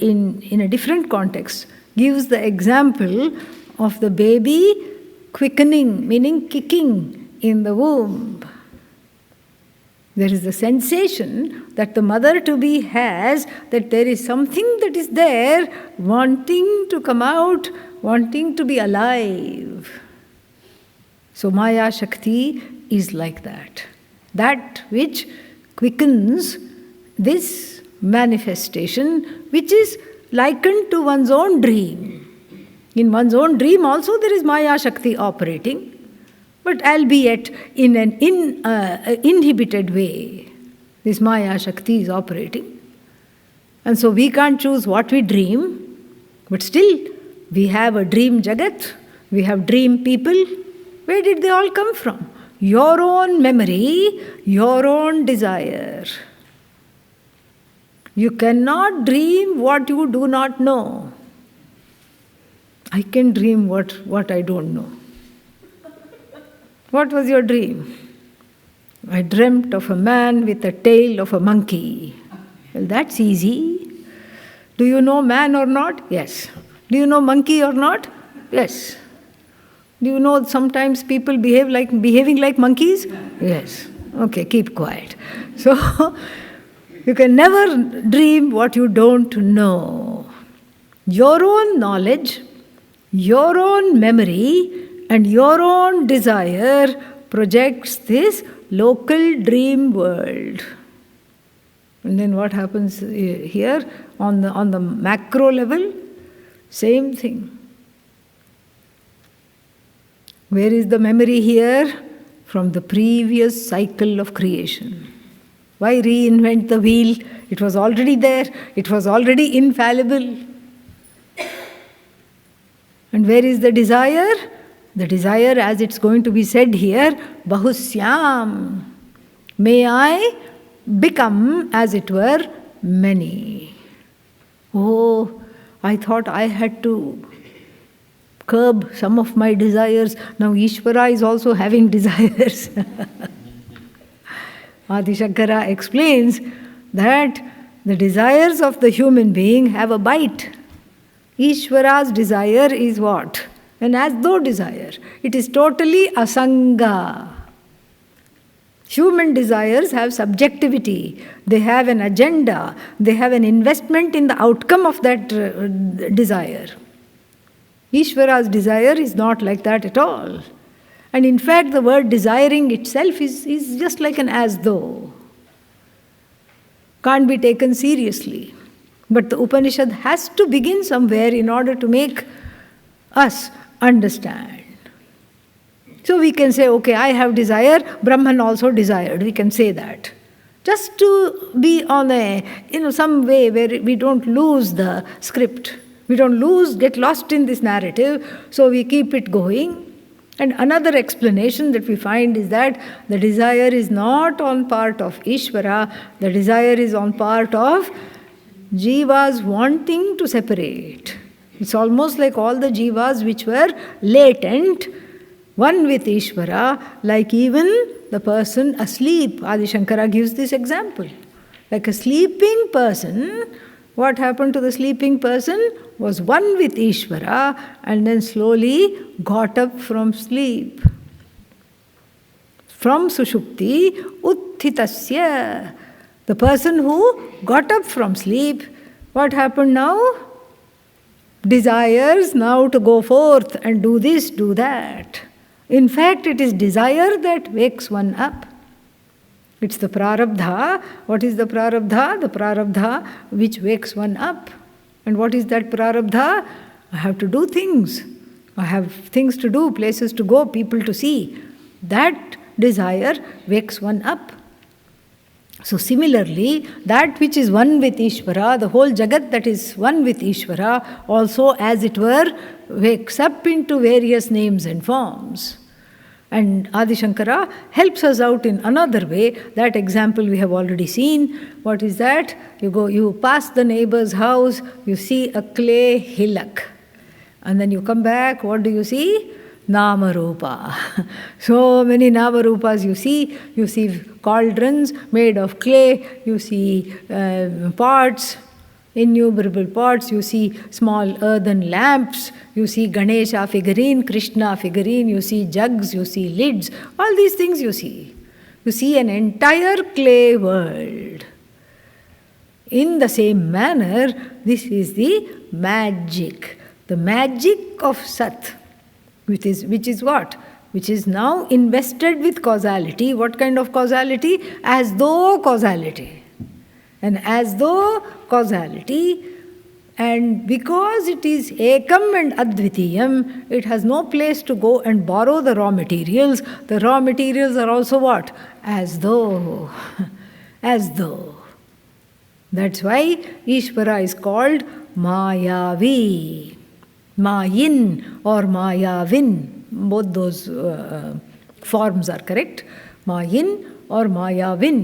in a different context, gives the example of the baby quickening, meaning kicking in the womb. There is the sensation that the mother-to-be has that there is something that is there wanting to come out, wanting to be alive. So Maya Shakti is like that. That which quickens this manifestation which is likened to one's own dream. In one's own dream also there is Maya Shakti operating, but albeit in an inhibited way. This Maya Shakti is operating. And so we can't choose what we dream, but still we have a dream Jagat, we have dream people. Where did they all come from? Your own memory, your own desire. You cannot dream what you do not know. I can dream what I don't know. What was your dream? I dreamt of a man with a tail of a monkey. Well, that's easy. Do you know man or not? Yes. Do you know monkey or not? Yes. Do you know sometimes people behaving like monkeys? Yes. Okay, keep quiet. So, you can never dream what you don't know. Your own knowledge, your own memory, and your own desire projects this local dream world. And then what happens here on the macro level? Same thing. Where is the memory here? From the previous cycle of creation. Why reinvent the wheel? It was already there. It was already infallible. And where is the desire? The desire, as it's going to be said here, Bahusyam. May I become, as it were, many. Oh, I thought I had to curb some of my desires. Now Ishvara is also having desires. Adi Shankara explains that the desires of the human being have a bite. Ishvara's desire is what? An as-though desire. It is totally asanga. Human desires have subjectivity. They have an agenda. They have an investment in the outcome of that desire. Ishvara's desire is not like that at all. And in fact, the word desiring itself is just like an as-though. Can't be taken seriously. But the Upanishad has to begin somewhere in order to make us understand. So we can say, okay, I have desire, Brahman also desired. We can say that. Just to be on some way where we don't lose the script. We don't get lost in this narrative, so we keep it going. And another explanation that we find is that the desire is not on part of Ishvara, the desire is on part of jivas wanting to separate. It's almost like all the jivas which were latent, one with Ishvara, like even the person asleep. Adi Shankara gives this example. Like a sleeping person, what happened to the sleeping person was one with Ishvara and then slowly got up from sleep. From Sushupti, Utthitasya. The person who got up from sleep, what happened now? Desires now to go forth and do this, do that. In fact, it is desire that wakes one up. It's the prarabdha. What is the prarabdha? The prarabdha which wakes one up. And what is that prarabdha? I have to do things. I have things to do, places to go, people to see. That desire wakes one up. So similarly, that which is one with Ishvara, the whole Jagat that is one with Ishvara, also as it were, wakes up into various names and forms. And Adi Shankara helps us out in another way. That example we have already seen. What is that? You pass the neighbor's house, you see a clay hillock. And then you come back, what do you see? Namarupa. So many Namarupas you see. You see cauldrons made of clay. You see pots, innumerable pots. You see small earthen lamps. You see Ganesha figurine, Krishna figurine. You see jugs. You see lids. All these things you see. You see an entire clay world. In the same manner, this is the magic. The magic of Sat. Which is what? Which is now invested with causality. What kind of causality? As though causality. And as though causality, and because it is ekam and advitiyam, it has no place to go and borrow the raw materials. The raw materials are also what? As though. As though. That's why Ishvara is called Mayavi. Mayin or Mayavin. Both those forms are correct. Mayin or Mayavin.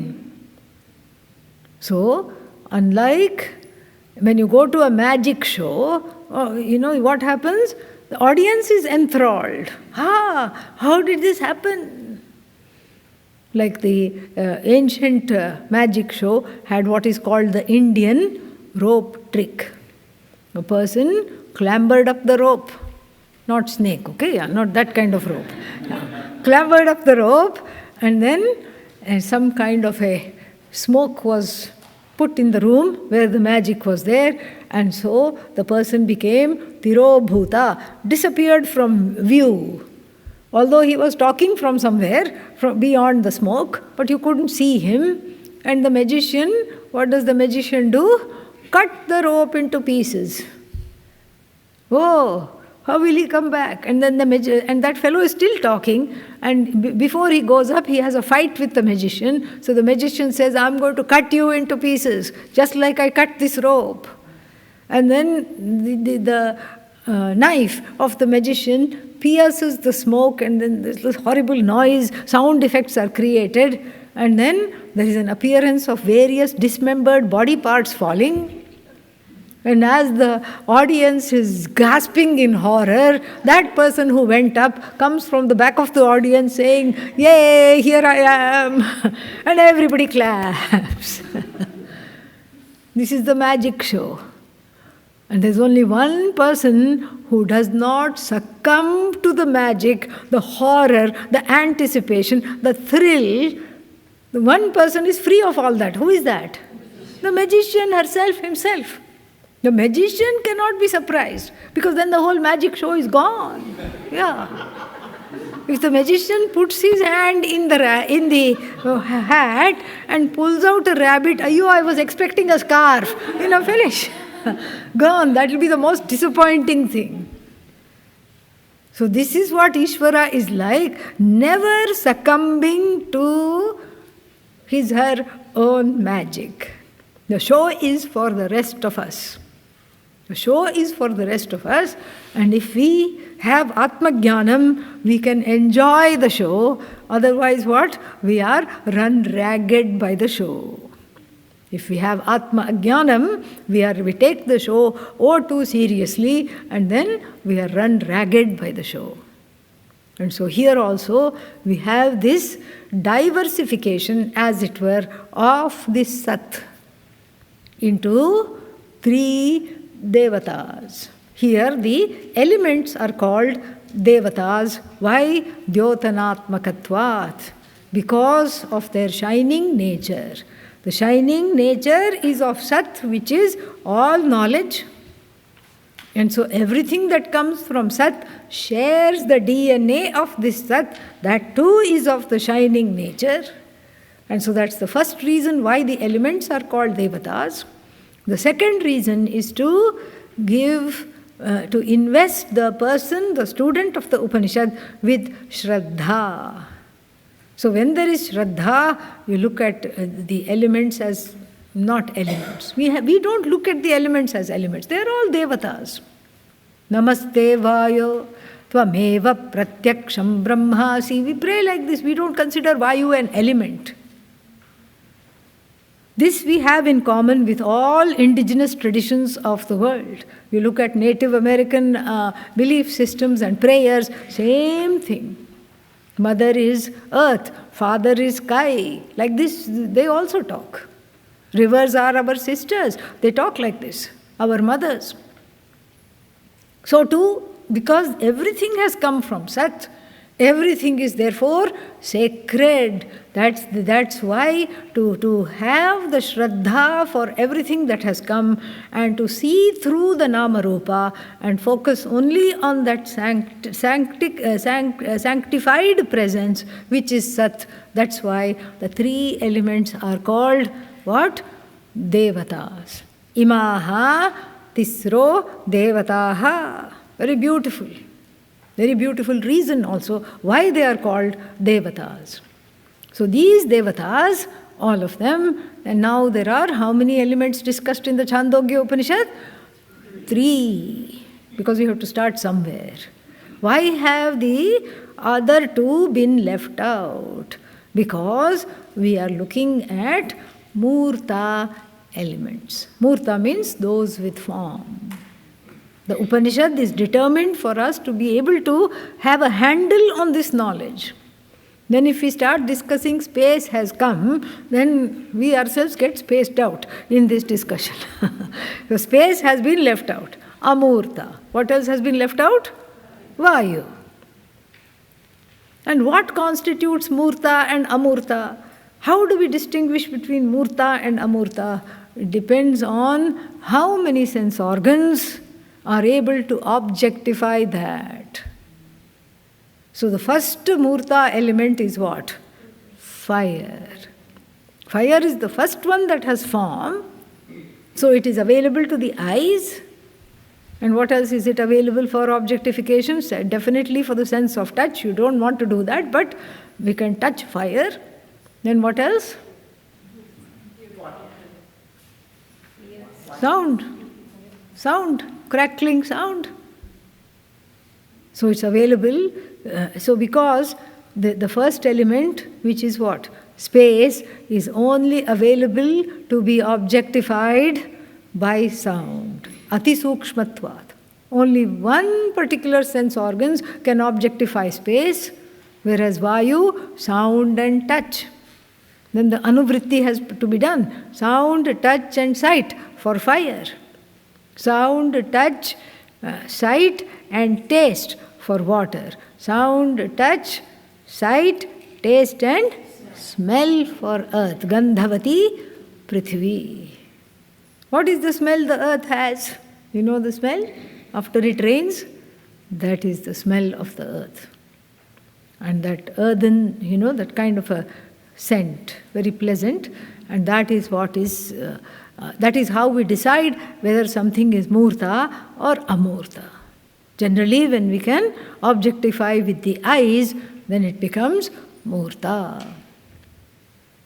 So, unlike when you go to a magic show, you know what happens? The audience is enthralled. How did this happen? Like the ancient magic show had what is called the Indian rope trick. A person clambered up the rope. Not snake, okay? Yeah, not that kind of rope. Yeah. Clambered up the rope, and then some kind of a smoke was put in the room where the magic was there, and so the person became Tirobhuta, disappeared from view. Although he was talking from somewhere, from beyond the smoke, but you couldn't see him. And the magician, what does the magician do? Cut the rope into pieces. Oh, how will he come back? And then and that fellow is still talking, and before he goes up, he has a fight with the magician. So the magician says, I'm going to cut you into pieces, just like I cut this rope. And then the knife of the magician pierces the smoke, and then this horrible noise, sound effects are created, and then there is an appearance of various dismembered body parts falling. And as the audience is gasping in horror, that person who went up comes from the back of the audience saying, "Yay, here I am!" And everybody claps. This is the magic show. And there's only one person who does not succumb to the magic, the horror, the anticipation, the thrill. The one person is free of all that. Who is that? The magician himself. The magician cannot be surprised, because then the whole magic show is gone. Yeah. If the magician puts his hand in the hat and pulls out a rabbit, I was expecting a scarf. Finish. Gone. That will be the most disappointing thing. So this is what Ishvara is like, never succumbing to her own magic. The show is for the rest of us. The show is for the rest of us, and if we have Atma-jnanam, we can enjoy the show. Otherwise what? We are run ragged by the show. If we have Atma-jnanam, we take the show too seriously, and then we are run ragged by the show. And so here also we have this diversification, as it were, of this Sat into three Devatas. Here the elements are called Devatas. Why? Dyotanatmakatvat. Because of their shining nature. The shining nature is of Sat, which is all knowledge. And so everything that comes from Sat shares the DNA of this Sat. That too is of the shining nature. And so that's the first reason why the elements are called Devatas. The second reason is to invest the person, the student of the Upanishad, with Shraddha. So when there is Shraddha, you look at the elements as not elements. We don't look at the elements as elements. They are all Devatas. Namaste Vayo Tvameva Pratyaksham Brahmasi. We pray like this. We don't consider Vayu an element. This we have in common with all indigenous traditions of the world. You look at Native American belief systems and prayers, same thing. Mother is earth, father is sky. Like this, they also talk. Rivers are our sisters. They talk like this, our mothers. So too, because everything has come from Sat, everything is therefore sacred. That's why to have the Shraddha for everything that has come, and to see through the Nama-rupa and focus only on that sanctified presence, which is Sat. That's why the three elements are called what? devatas. Imaha tisro devataha. Very beautiful. Very beautiful reason also why they are called devatas. So these devatas, all of them, and now there are how many elements discussed in the Chandogya Upanishad? 3. Because we have to start somewhere. Why have the other 2 been left out? Because we are looking at Murta elements. Murta means those with form. The Upanishad is determined for us to be able to have a handle on this knowledge. Then if we start discussing space has come, then we ourselves get spaced out in this discussion. So space has been left out. Amurta. What else has been left out? Vayu. And what constitutes Murta and Amurta? How do we distinguish between Murta and Amurta? It depends on how many sense organs are able to objectify that. So the first Murta element is what? Fire. Fire is the first one that has form. So it is available to the eyes. And what else is it available for objectification? Definitely for the sense of touch. You don't want to do that, but we can touch fire. Then what else? Sound. Sound. Crackling sound. So it's available. So because the first element, which is what? Space, is only available to be objectified by sound. Ati sukshmatvat. Only one particular sense organs can objectify space, whereas Vayu, sound and touch. Then the anuvritti has to be done. Sound, touch and sight for fire. Sound, touch, sight and taste for water. Sound, touch, sight, taste and smell for earth. Gandhavati Prithvi. What is the smell the earth has? You know the smell? After it rains, that is the smell of the earth. And that earthen, that kind of a scent, very pleasant. And that is what is, that is how we decide whether something is Murta or Amurta. Generally, when we can objectify with the eyes, then it becomes Murta.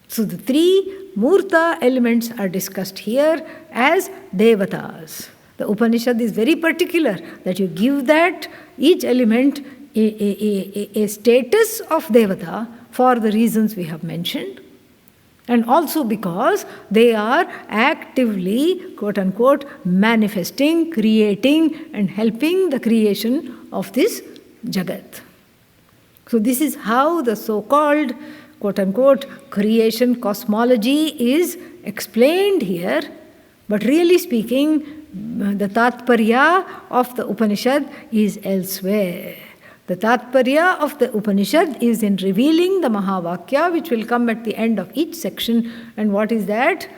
So the 3 Murta elements are discussed here as Devatas. The Upanishad is very particular that you give that each element a status of Devata for the reasons we have mentioned, and also because they are actively, quote-unquote, manifesting, creating and helping the creation of this Jagat. So this is how the so-called, quote-unquote, creation cosmology is explained here, but really speaking, the Tatparya of the Upanishad is elsewhere. The Tatparya of the Upanishad is in revealing the Mahavakya, which will come at the end of each section. And what is that?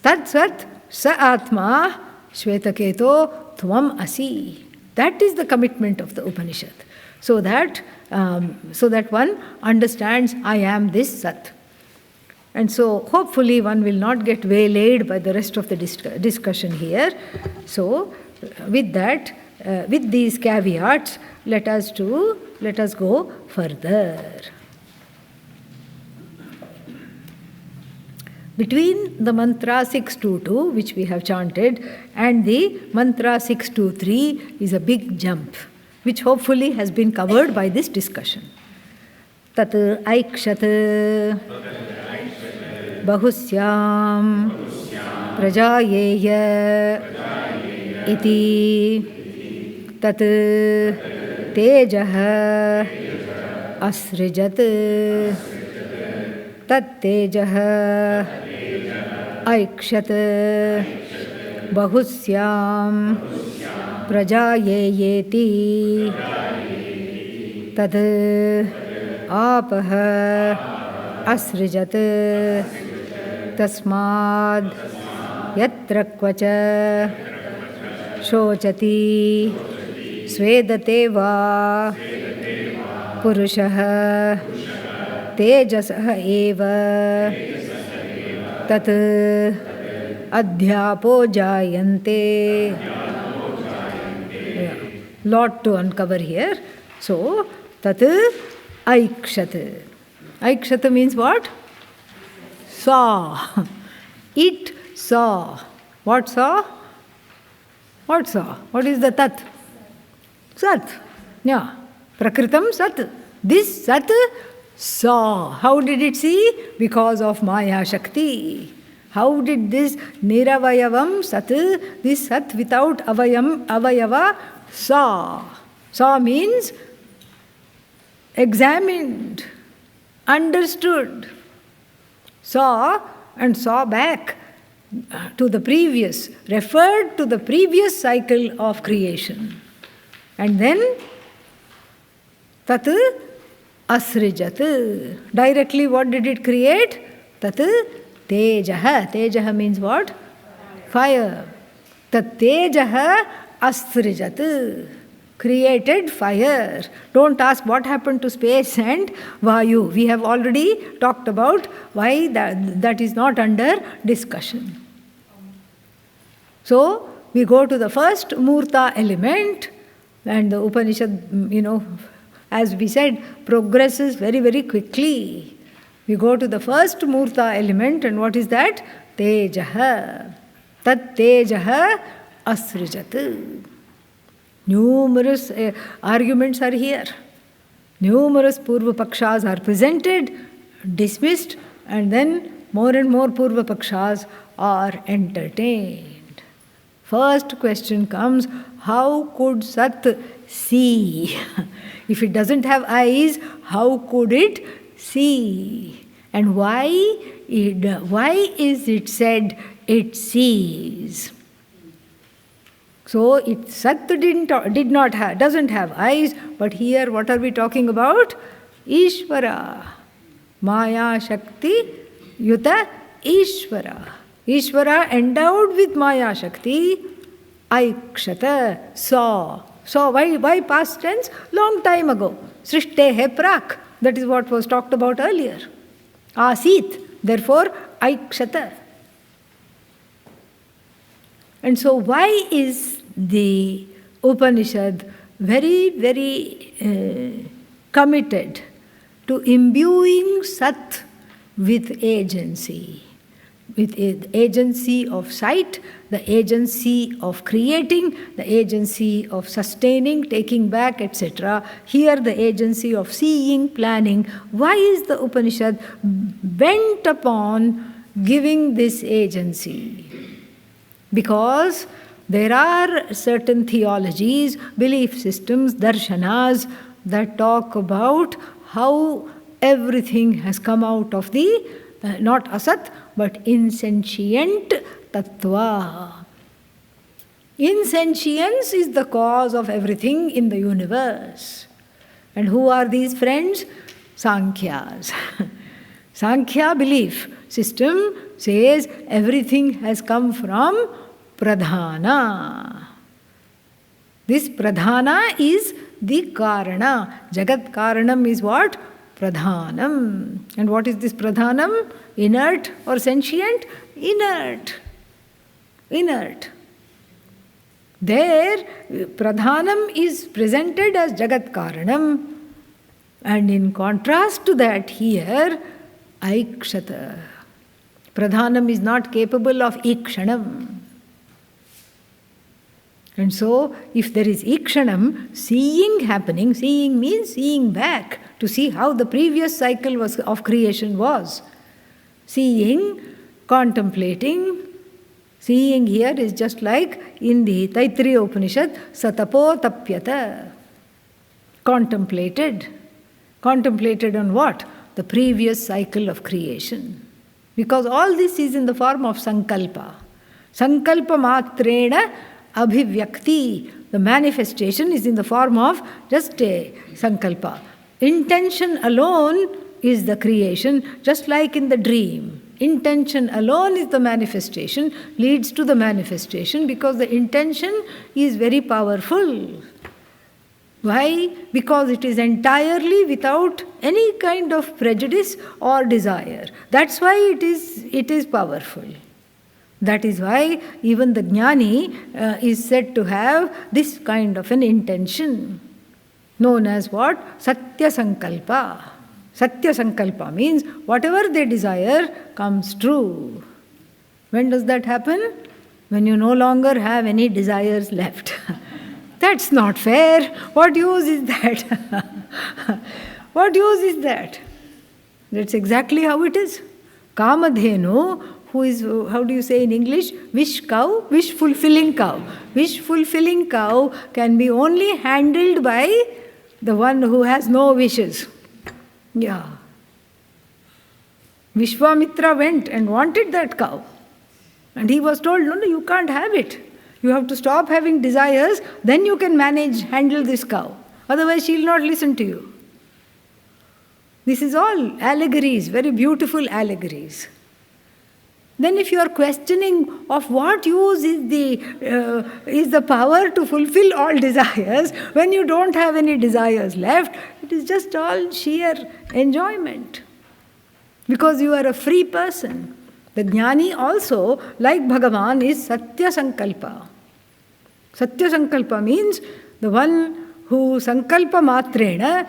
Tat Svat Sa Atma Shvetaketo Tvam Asi. That is the commitment of the Upanishad. So that one understands, I am this Sat. And so hopefully one will not get waylaid by the rest of the discussion here. So with that, with these caveats, let us go further. Between the mantra 622, which we have chanted, and the mantra 623 is a big jump, which hopefully has been covered by this discussion. Tat aikshat bahusyam prajayeya iti tat tejah asrijat tat tejah aikshat bahusyam prajayeti tad apah asrijat tasmad yatra kvacha shochati svedate va purushah tejasah eva tat Adhyapo jayante. Yeah. Lot to uncover here. So, tat aikshat. Aikshat means what? Saw. It saw. What saw? What saw? What is the tat? Sat. Yeah. Prakritam sat. This sat saw. How did it see? Because of Maya Shakti. How did this niravayavam sat, this sat without avayava, saw? Saw means examined, understood. Saw and saw back to the previous, referred to the previous cycle of creation. And then tat asrijat. Directly what did it create? Tat tejaha. Tejaha means what? Fire. Tat tejaha asrijat. Created fire. Don't ask what happened to space and Vayu. We have already talked about why that is not under discussion. So, we go to the first Murta element, and the Upanishad, as we said, progresses very, very quickly. We go to the first Murta element, and what is that? Tejaha. Tat tejaha asrijat. Numerous arguments are here. Numerous Purva Pakshas are presented, dismissed, and then more and more Purva Pakshas are entertained. First question comes, how could Sat see? If it doesn't have eyes, how could it see? And why is it said it sees? So Sat doesn't have eyes, but here what are we talking about? Ishvara. Maya Shakti Yuta Ishvara. Ishvara endowed with Maya Shakti, Aikshata, saw. So why past tense? Long time ago. Srishtehe prak. That is what was talked about earlier. Asit. Therefore, Aikshata. And so why is the Upanishad very, very committed to imbuing Sat with agency? With agency of sight, the agency of creating, the agency of sustaining, taking back, etc. Here the agency of seeing, planning. Why is the Upanishad bent upon giving this agency? Because there are certain theologies, belief systems, darshanas that talk about how everything has come out of the, not asat, but insentient tattva. Insentience is the cause of everything in the universe. And who are these friends? Sankhyas. Sankhya belief system says everything has come from pradhana. This pradhana is the karana. Jagat karanam is what? Pradhanam. And what is this pradhanam? Inert or sentient? Inert. Inert. There, pradhanam is presented as jagat karanam. And in contrast to that, here, aikshata. Pradhanam is not capable of ikshanam. And so, if there is ikshanam, seeing happening, seeing means seeing back, to see how the previous cycle of creation was. Seeing, contemplating. Seeing here is just like in the Taittiriya Upanishad, satapo tapyata. Contemplated. Contemplated on what? The previous cycle of creation. Because all this is in the form of sankalpa. Sankalpa matrena abhivyakti. The manifestation is in the form of just a sankalpa. Intention alone is the creation, just like in the dream. Intention alone is the manifestation, leads to the manifestation because the intention is very powerful. Why? Because it is entirely without any kind of prejudice or desire. That's why it is powerful. That is why even the jnani is said to have this kind of an intention, known as what? Satya Sankalpa. Satya Sankalpa means whatever they desire comes true. When does that happen? When you no longer have any desires left. That's not fair. What use is that? What use is that? That's exactly how it is. Kamadhenu, who is, how do you say in English? Wish cow, wish-fulfilling cow. Wish-fulfilling cow can be only handled by the one who has no wishes. Yeah. Vishwamitra went and wanted that cow. And he was told, no, you can't have it. You have to stop having desires, then you can handle this cow. Otherwise she'll not listen to you. This is all allegories, very beautiful allegories. Then if you are questioning of what use is the power to fulfill all desires, when you don't have any desires left, it is just all sheer enjoyment. Because you are a free person. The jnani also, like Bhagavan, is Satya Sankalpa. Satya Sankalpa means the one who Sankalpa Matrena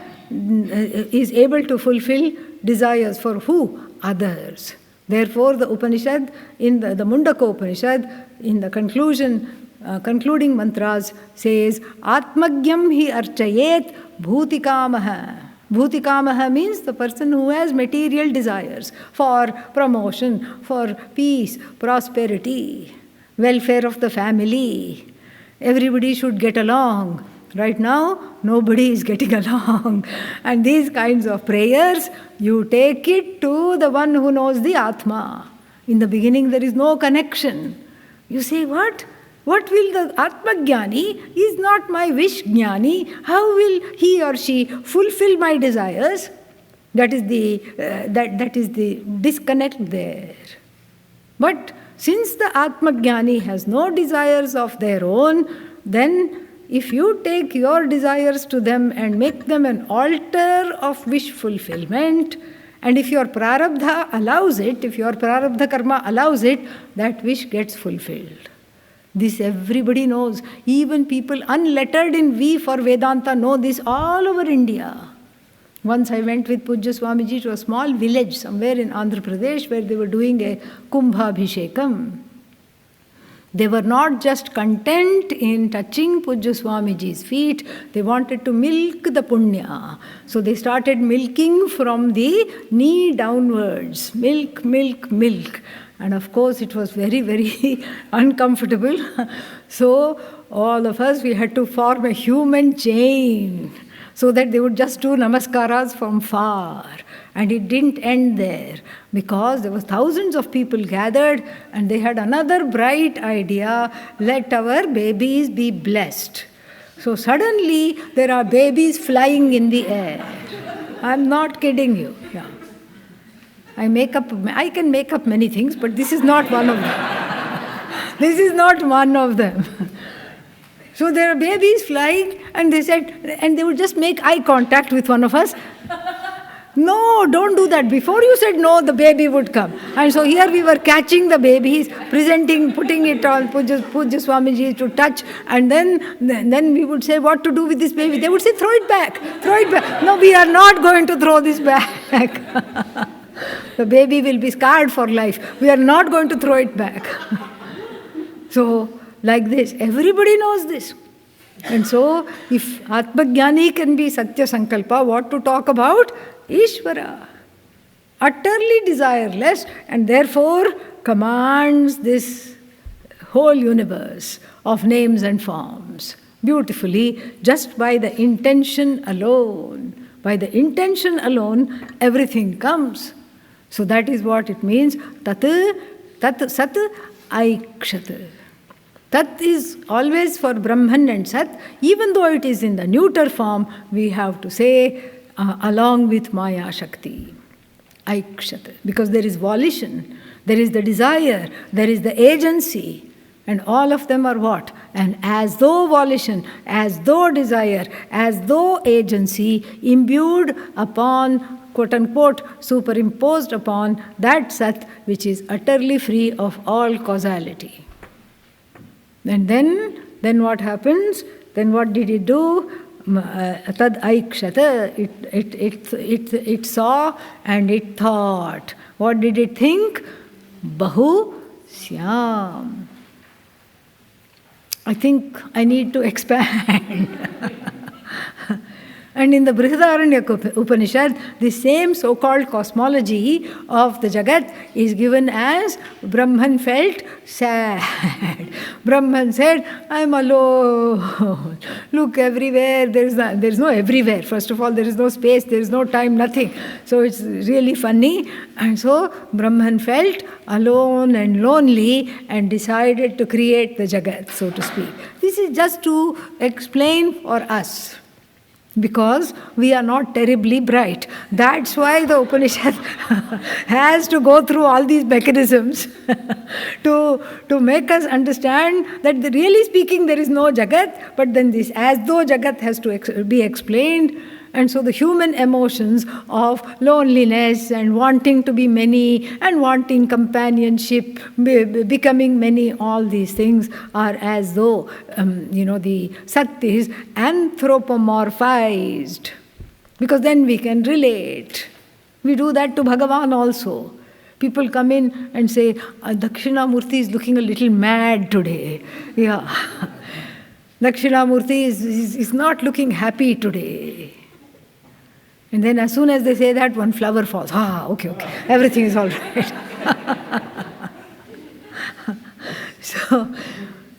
is able to fulfill desires for who? Others. Therefore, the Upanishad, in the Mundaka Upanishad, in the concluding mantras, says, Atmagyam hi archayet bhutikamaha. Bhutikamaha means the person who has material desires for promotion, for peace, prosperity, welfare of the family. Everybody should get along. Right now, nobody is getting along. And these kinds of prayers, you take it to the one who knows the Atma. In the beginning, there is no connection. You say, what? What will the Atma Jnani is not my wish Jnani? How will he or she fulfill my desires? That is the disconnect there. But since the Atma Jnani has no desires of their own, then if you take your desires to them and make them an altar of wish fulfillment, and if your prarabdha allows it, if your prarabdha karma allows it, that wish gets fulfilled. This everybody knows. Even people unlettered in V for Vedanta know this all over India. Once I went with Pujya Swamiji to a small village somewhere in Andhra Pradesh where they were doing a Kumbhabhishekam. They were not just content in touching Pujya Swamiji's feet, they wanted to milk the punya. So they started milking from the knee downwards. Milk, milk, milk. And of course it was very, very uncomfortable. So all of us, we had to form a human chain so that they would just do namaskaras from far. And it didn't end there because there was thousands of people gathered and they had another bright idea, let our babies be blessed. So suddenly there are babies flying in the air. I'm not kidding you. Yeah. I can make up many things, but this is not one of them. This is not one of them. So there are babies flying and they said, and they would just make eye contact with one of us. No, don't do that. Before you said no, the baby would come. And so here we were catching the babies, presenting, putting it on Pujya Swamiji to touch. And then we would say, what to do with this baby? They would say, throw it back, throw it back. No, we are not going to throw this back. The baby will be scarred for life. We are not going to throw it back. So, like this, everybody knows this. And so, if Atmajnani can be Satya Sankalpa, what to talk about? Ishvara. Utterly desireless and therefore commands this whole universe of names and forms beautifully just by the intention alone. By the intention alone, everything comes. So that is what it means. Tat Sat Aikshat. Tat is always for Brahman and Sat. Even though it is in the neuter form, we have to say along with Maya Shakti. Aikshat. Because there is volition, there is the desire, there is the agency. And all of them are what? And as though volition, as though desire, as though agency imbued upon quote unquote, superimposed upon that Sat which is utterly free of all causality. And then what happens? Then what did it do? Tad aikshata, it saw and it thought. What did it think? Bahu syam. I think I need to expand. And in the Brihadaranyaka Upanishad, the same so-called cosmology of the Jagat is given as Brahman felt sad. Brahman said, I'm alone. Look everywhere. There's no everywhere. First of all, there is no space, there is no time, nothing. So it's really funny. And so Brahman felt alone and lonely and decided to create the Jagat, so to speak. This is just to explain for us, because we are not terribly bright. That's why the Upanishad has to go through all these mechanisms to make us understand that really speaking there is no Jagat, but then this as though Jagat has to be explained. And so the human emotions of loneliness and wanting to be many and wanting companionship, becoming many, all these things are as though, the Sat is anthropomorphized. Because then we can relate. We do that to Bhagavan also. People come in and say, Dakshinamurti is looking a little mad today. Yeah. Dakshinamurti is not looking happy today. And then as soon as they say that, one flower falls. Okay. Everything is all right.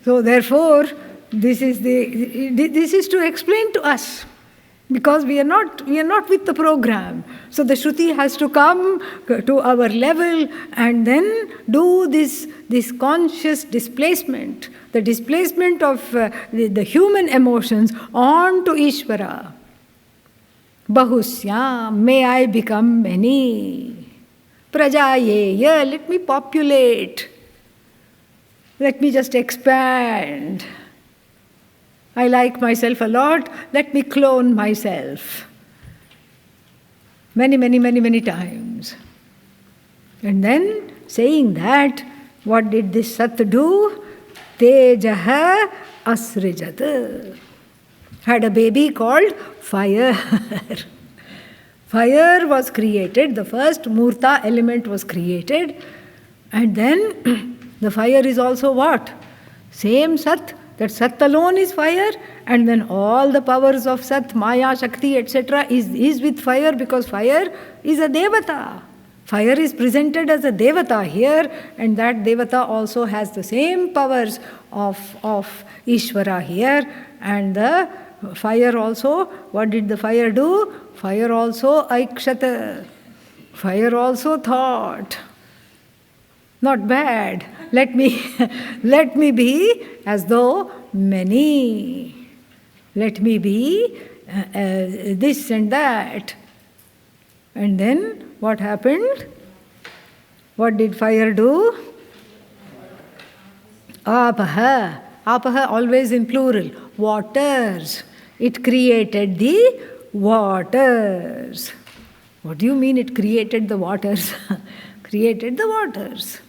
So therefore, this is to explain to us. Because we are not with the program. So the Shruti has to come to our level and then do this conscious displacement. The displacement of the human emotions onto Ishvara. Bahusyam, may I become many. Prajayeya, let me populate. Let me just expand. I like myself a lot, let me clone myself. Many times. And then, saying that, what did this Sat do? Tejaha asrijat. Had a baby called fire. Fire was created, the first Murta element was created, and then the fire is also what? Same Sat, that Sat alone is fire, and then all the powers of Sat, Maya, Shakti, etc. is with fire, because fire is a Devata. Fire is presented as a Devata here, and that Devata also has the same powers of Ishvara here, and the fire also, what did the fire do? Fire also aikshata. Fire also thought. Not bad. Let me be as though many. Let me be this and that. And then what happened? What did fire do? Apaha. Apaha always in plural. Waters. It created the waters. What do you mean it created the waters? Created the waters.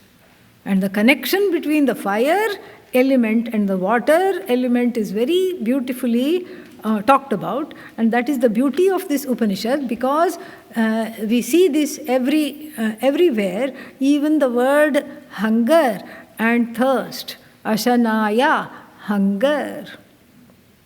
And the connection between the fire element and the water element is very beautifully talked about. And that is the beauty of this Upanishad, because we see this everywhere, even the word hunger and thirst. Ashanaya, hunger.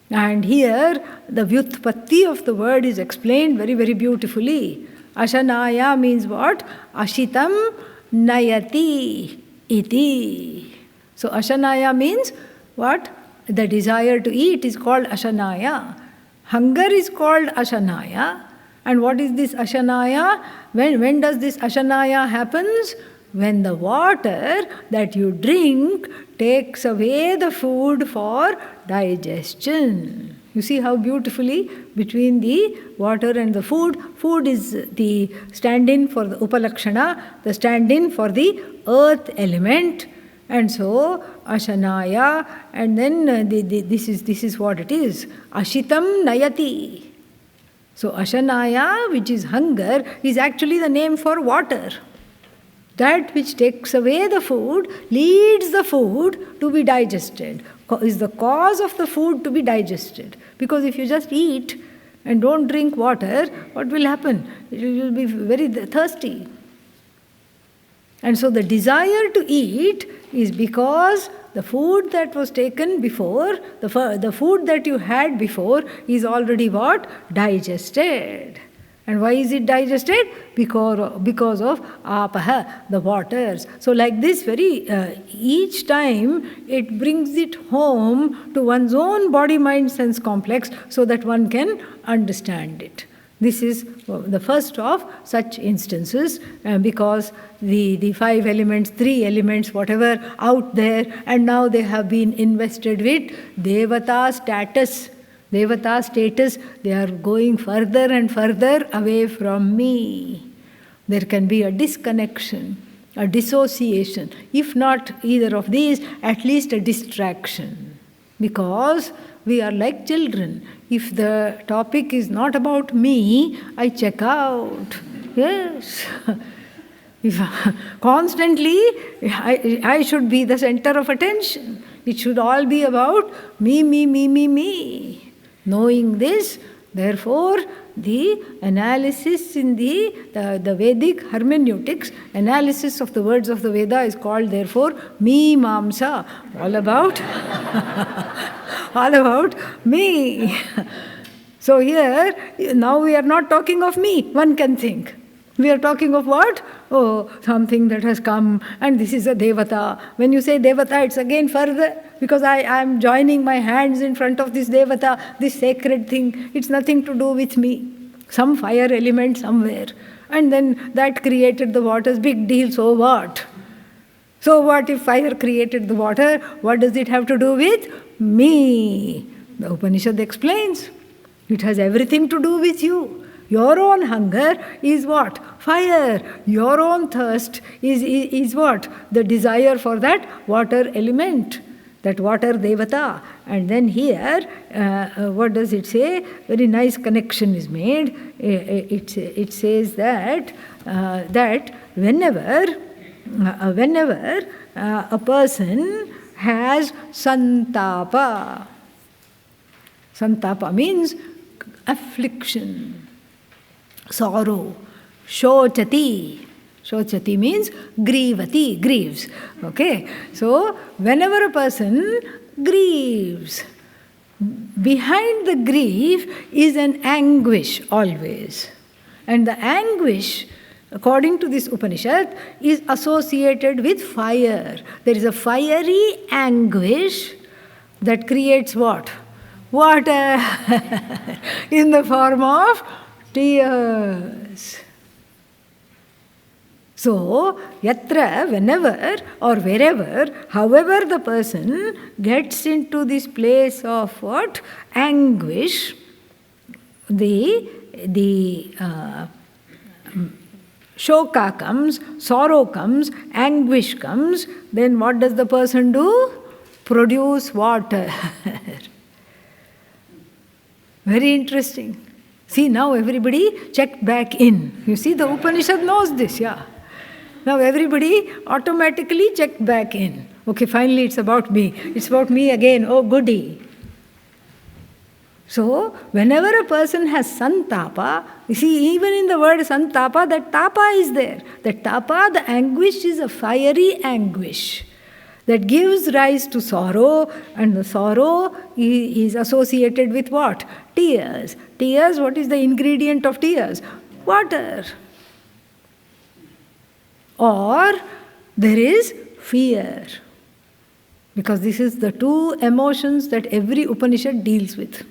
And here, the vyutpatti of the word is explained very, very beautifully. Ashanaya means what? Ashitam nayati iti. So ashanaya means what? The desire to eat is called ashanaya. Hunger is called ashanaya. And what is this ashanaya? When does this ashanaya happens? When the water that you drink takes away the food for digestion. You see how beautifully between the water and the food is the stand-in for the upalakshana, the stand-in for the earth element. And so, ashanaya, and then this is what it is. Ashitam nayati. So Ashanaya, which is hunger, is actually the name for water. That which takes away the food, leads the food to be digested, is the cause of the food to be digested. Because if you just eat and don't drink water, what will happen? You will be very thirsty. And so the desire to eat is because the food that was taken before, the food that you had before is already what? Digested. And why is it digested? Because of apaha, the waters. So like this, each time it brings it home to one's own body, mind, sense complex so that one can understand it. This is the first of such instances, because the 5 elements, 3 elements, whatever out there, and now they have been invested with Devata status. Devata status, they are going further and further away from me. There can be a disconnection, a dissociation. If not either of these, at least a distraction. Because we are like children. If the topic is not about me, I check out. Yes. If constantly, I should be the center of attention. It should all be about me, me, me, me, me. Knowing this, therefore, the analysis in the Vedic hermeneutics, analysis of the words of the Veda is called, therefore, Mimamsa, all about me. So here, now we are not talking of me, one can think. We are talking of what? Oh, something that has come, and this is a Devata. When you say Devata, it's again further, because I am joining my hands in front of this Devata, this sacred thing. It's nothing to do with me. Some fire element somewhere. And then that created the waters, big deal, so what? So what if fire created the water? What does it have to do with me? The Upanishad explains. It has everything to do with you. Your own hunger is what? Fire. Your own thirst is what? The desire for that water element, that water devata. And then here, what does it say? Very nice connection is made. It says that whenever a person has santapa. Santapa means affliction, sorrow. Shochati. Shochati means grivati, grieves. Okay? So, whenever a person grieves, behind the grief is an anguish always. And the anguish, according to this Upanishad, is associated with fire. There is a fiery anguish that creates what? Water in the form of tears. So, yatra, whenever or wherever, however the person gets into this place of what? Anguish, the shoka comes, sorrow comes, anguish comes, then what does the person do? Produce water. Very interesting. See, now everybody checked back in. You see, the Upanishad knows this, yeah. Now everybody automatically checked back in. Okay, finally it's about me. It's about me again. Oh, goody. So, whenever a person has santapa, you see, even in the word santapa, that tapa is there. That tapa, the anguish, is a fiery anguish that gives rise to sorrow, and the sorrow is associated with what? Tears. Tears, what is the ingredient of tears? Water. Or there is fear. Because this is the two emotions that every Upanishad deals with.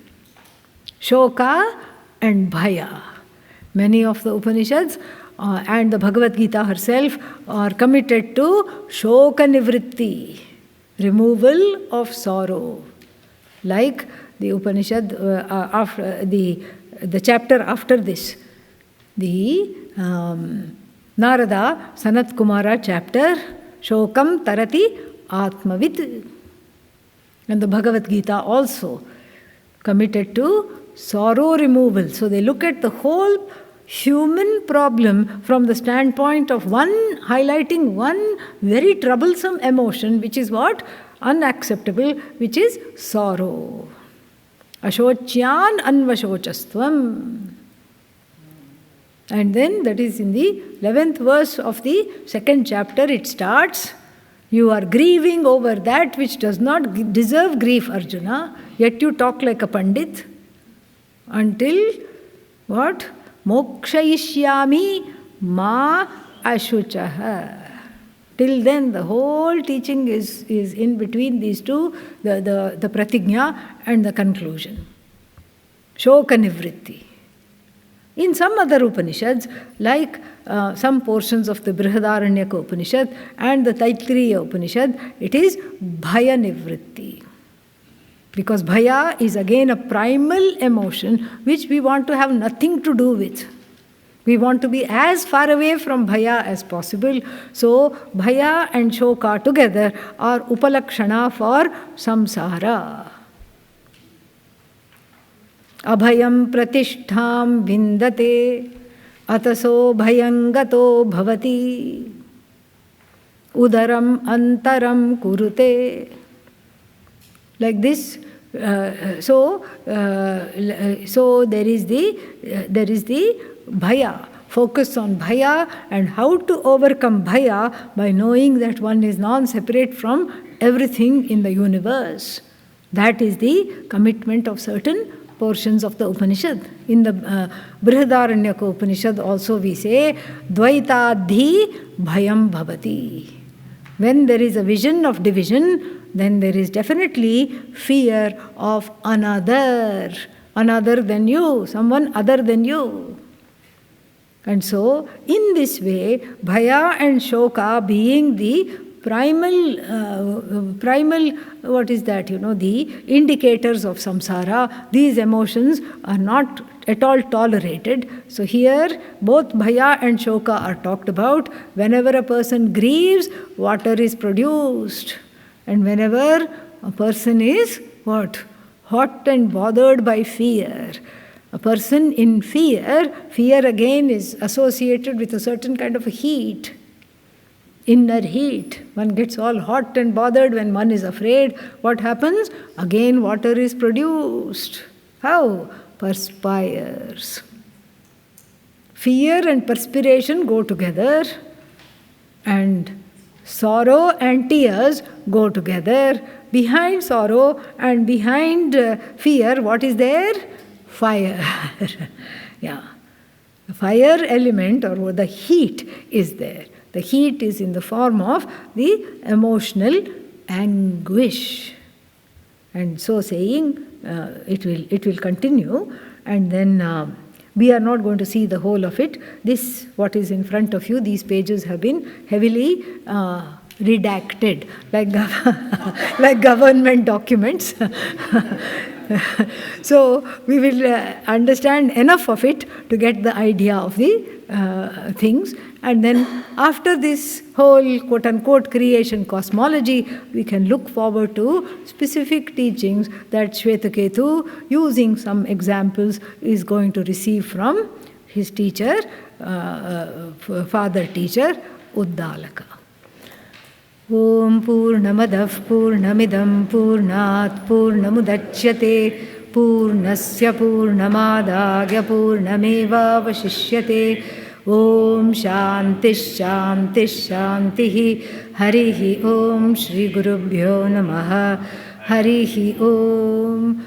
Shoka and Bhaya. Many of the Upanishads and the Bhagavad Gita herself are committed to Shoka Nivritti, removal of sorrow. Like the Upanishad, after the chapter after this, the Narada Sanat Kumara chapter, Shokam Tarati Atmavit. And the Bhagavad Gita also committed to sorrow removal. So they look at the whole human problem from the standpoint of highlighting one very troublesome emotion, which is what? Unacceptable, which is sorrow. Ashocyan anvashochastvam. And then that is in the 11th verse of the 2nd chapter, it starts, you are grieving over that which does not deserve grief, Arjuna, yet you talk like a pandit until what? Mokshayishyami ma ashuchaha. Till then the whole teaching is in between these two, the pratigna and the conclusion. Shoka nivritti. In some other Upanishads, like some portions of the Brihadaranyaka Upanishad and the Taittiriya Upanishad, it is bhaya nivritti. Because bhaya is again a primal emotion which we want to have nothing to do with. We want to be as far away from bhaya as possible. So, bhaya and shoka together are upalakshana for samsara. Abhayam pratishtham vindate ataso bhayangato bhavati udaram antaram kurute. Like this, so there is the bhaya. Focus on bhaya and how to overcome bhaya by knowing that one is non-separate from everything in the universe. That is the commitment of certain portions of the Upanishad. In the Brihadaranyaka Upanishad also we say, Dvaitadhi bhayam bhavati. When there is a vision of division, then there is definitely fear of another than you, someone other than you. And so, in this way, bhaya and shoka being the primal, what is that, the indicators of samsara, these emotions are not at all tolerated. So here, both bhaya and shoka are talked about. Whenever a person grieves, water is produced. And whenever a person is, what? Hot and bothered by fear. A person in fear again is associated with a certain kind of heat. Inner heat. One gets all hot and bothered when one is afraid. What happens? Again water is produced. How? Perspires. Fear and perspiration go together, and sorrow and tears go together. Behind sorrow and behind fear, what is there? Fire. Yeah. The fire element or the heat is there. The heat is in the form of the emotional anguish. And so saying, it will continue, and then we are not going to see the whole of it. This, what is in front of you, these pages have been heavily redacted, like government documents. So we will understand enough of it to get the idea of the things. And then after this whole quote-unquote creation cosmology, we can look forward to specific teachings that Shvetaketu, using some examples, is going to receive from his teacher, father teacher, Uddalaka. Om Purnamadav Purnamidam Purnat Purnamudachyate Purnasya Purnamadagya Purnameva Vashishyate. Om Shanti Shanti Shanti Harihi Om Shri Gurubhyo Namaha Harihi Om.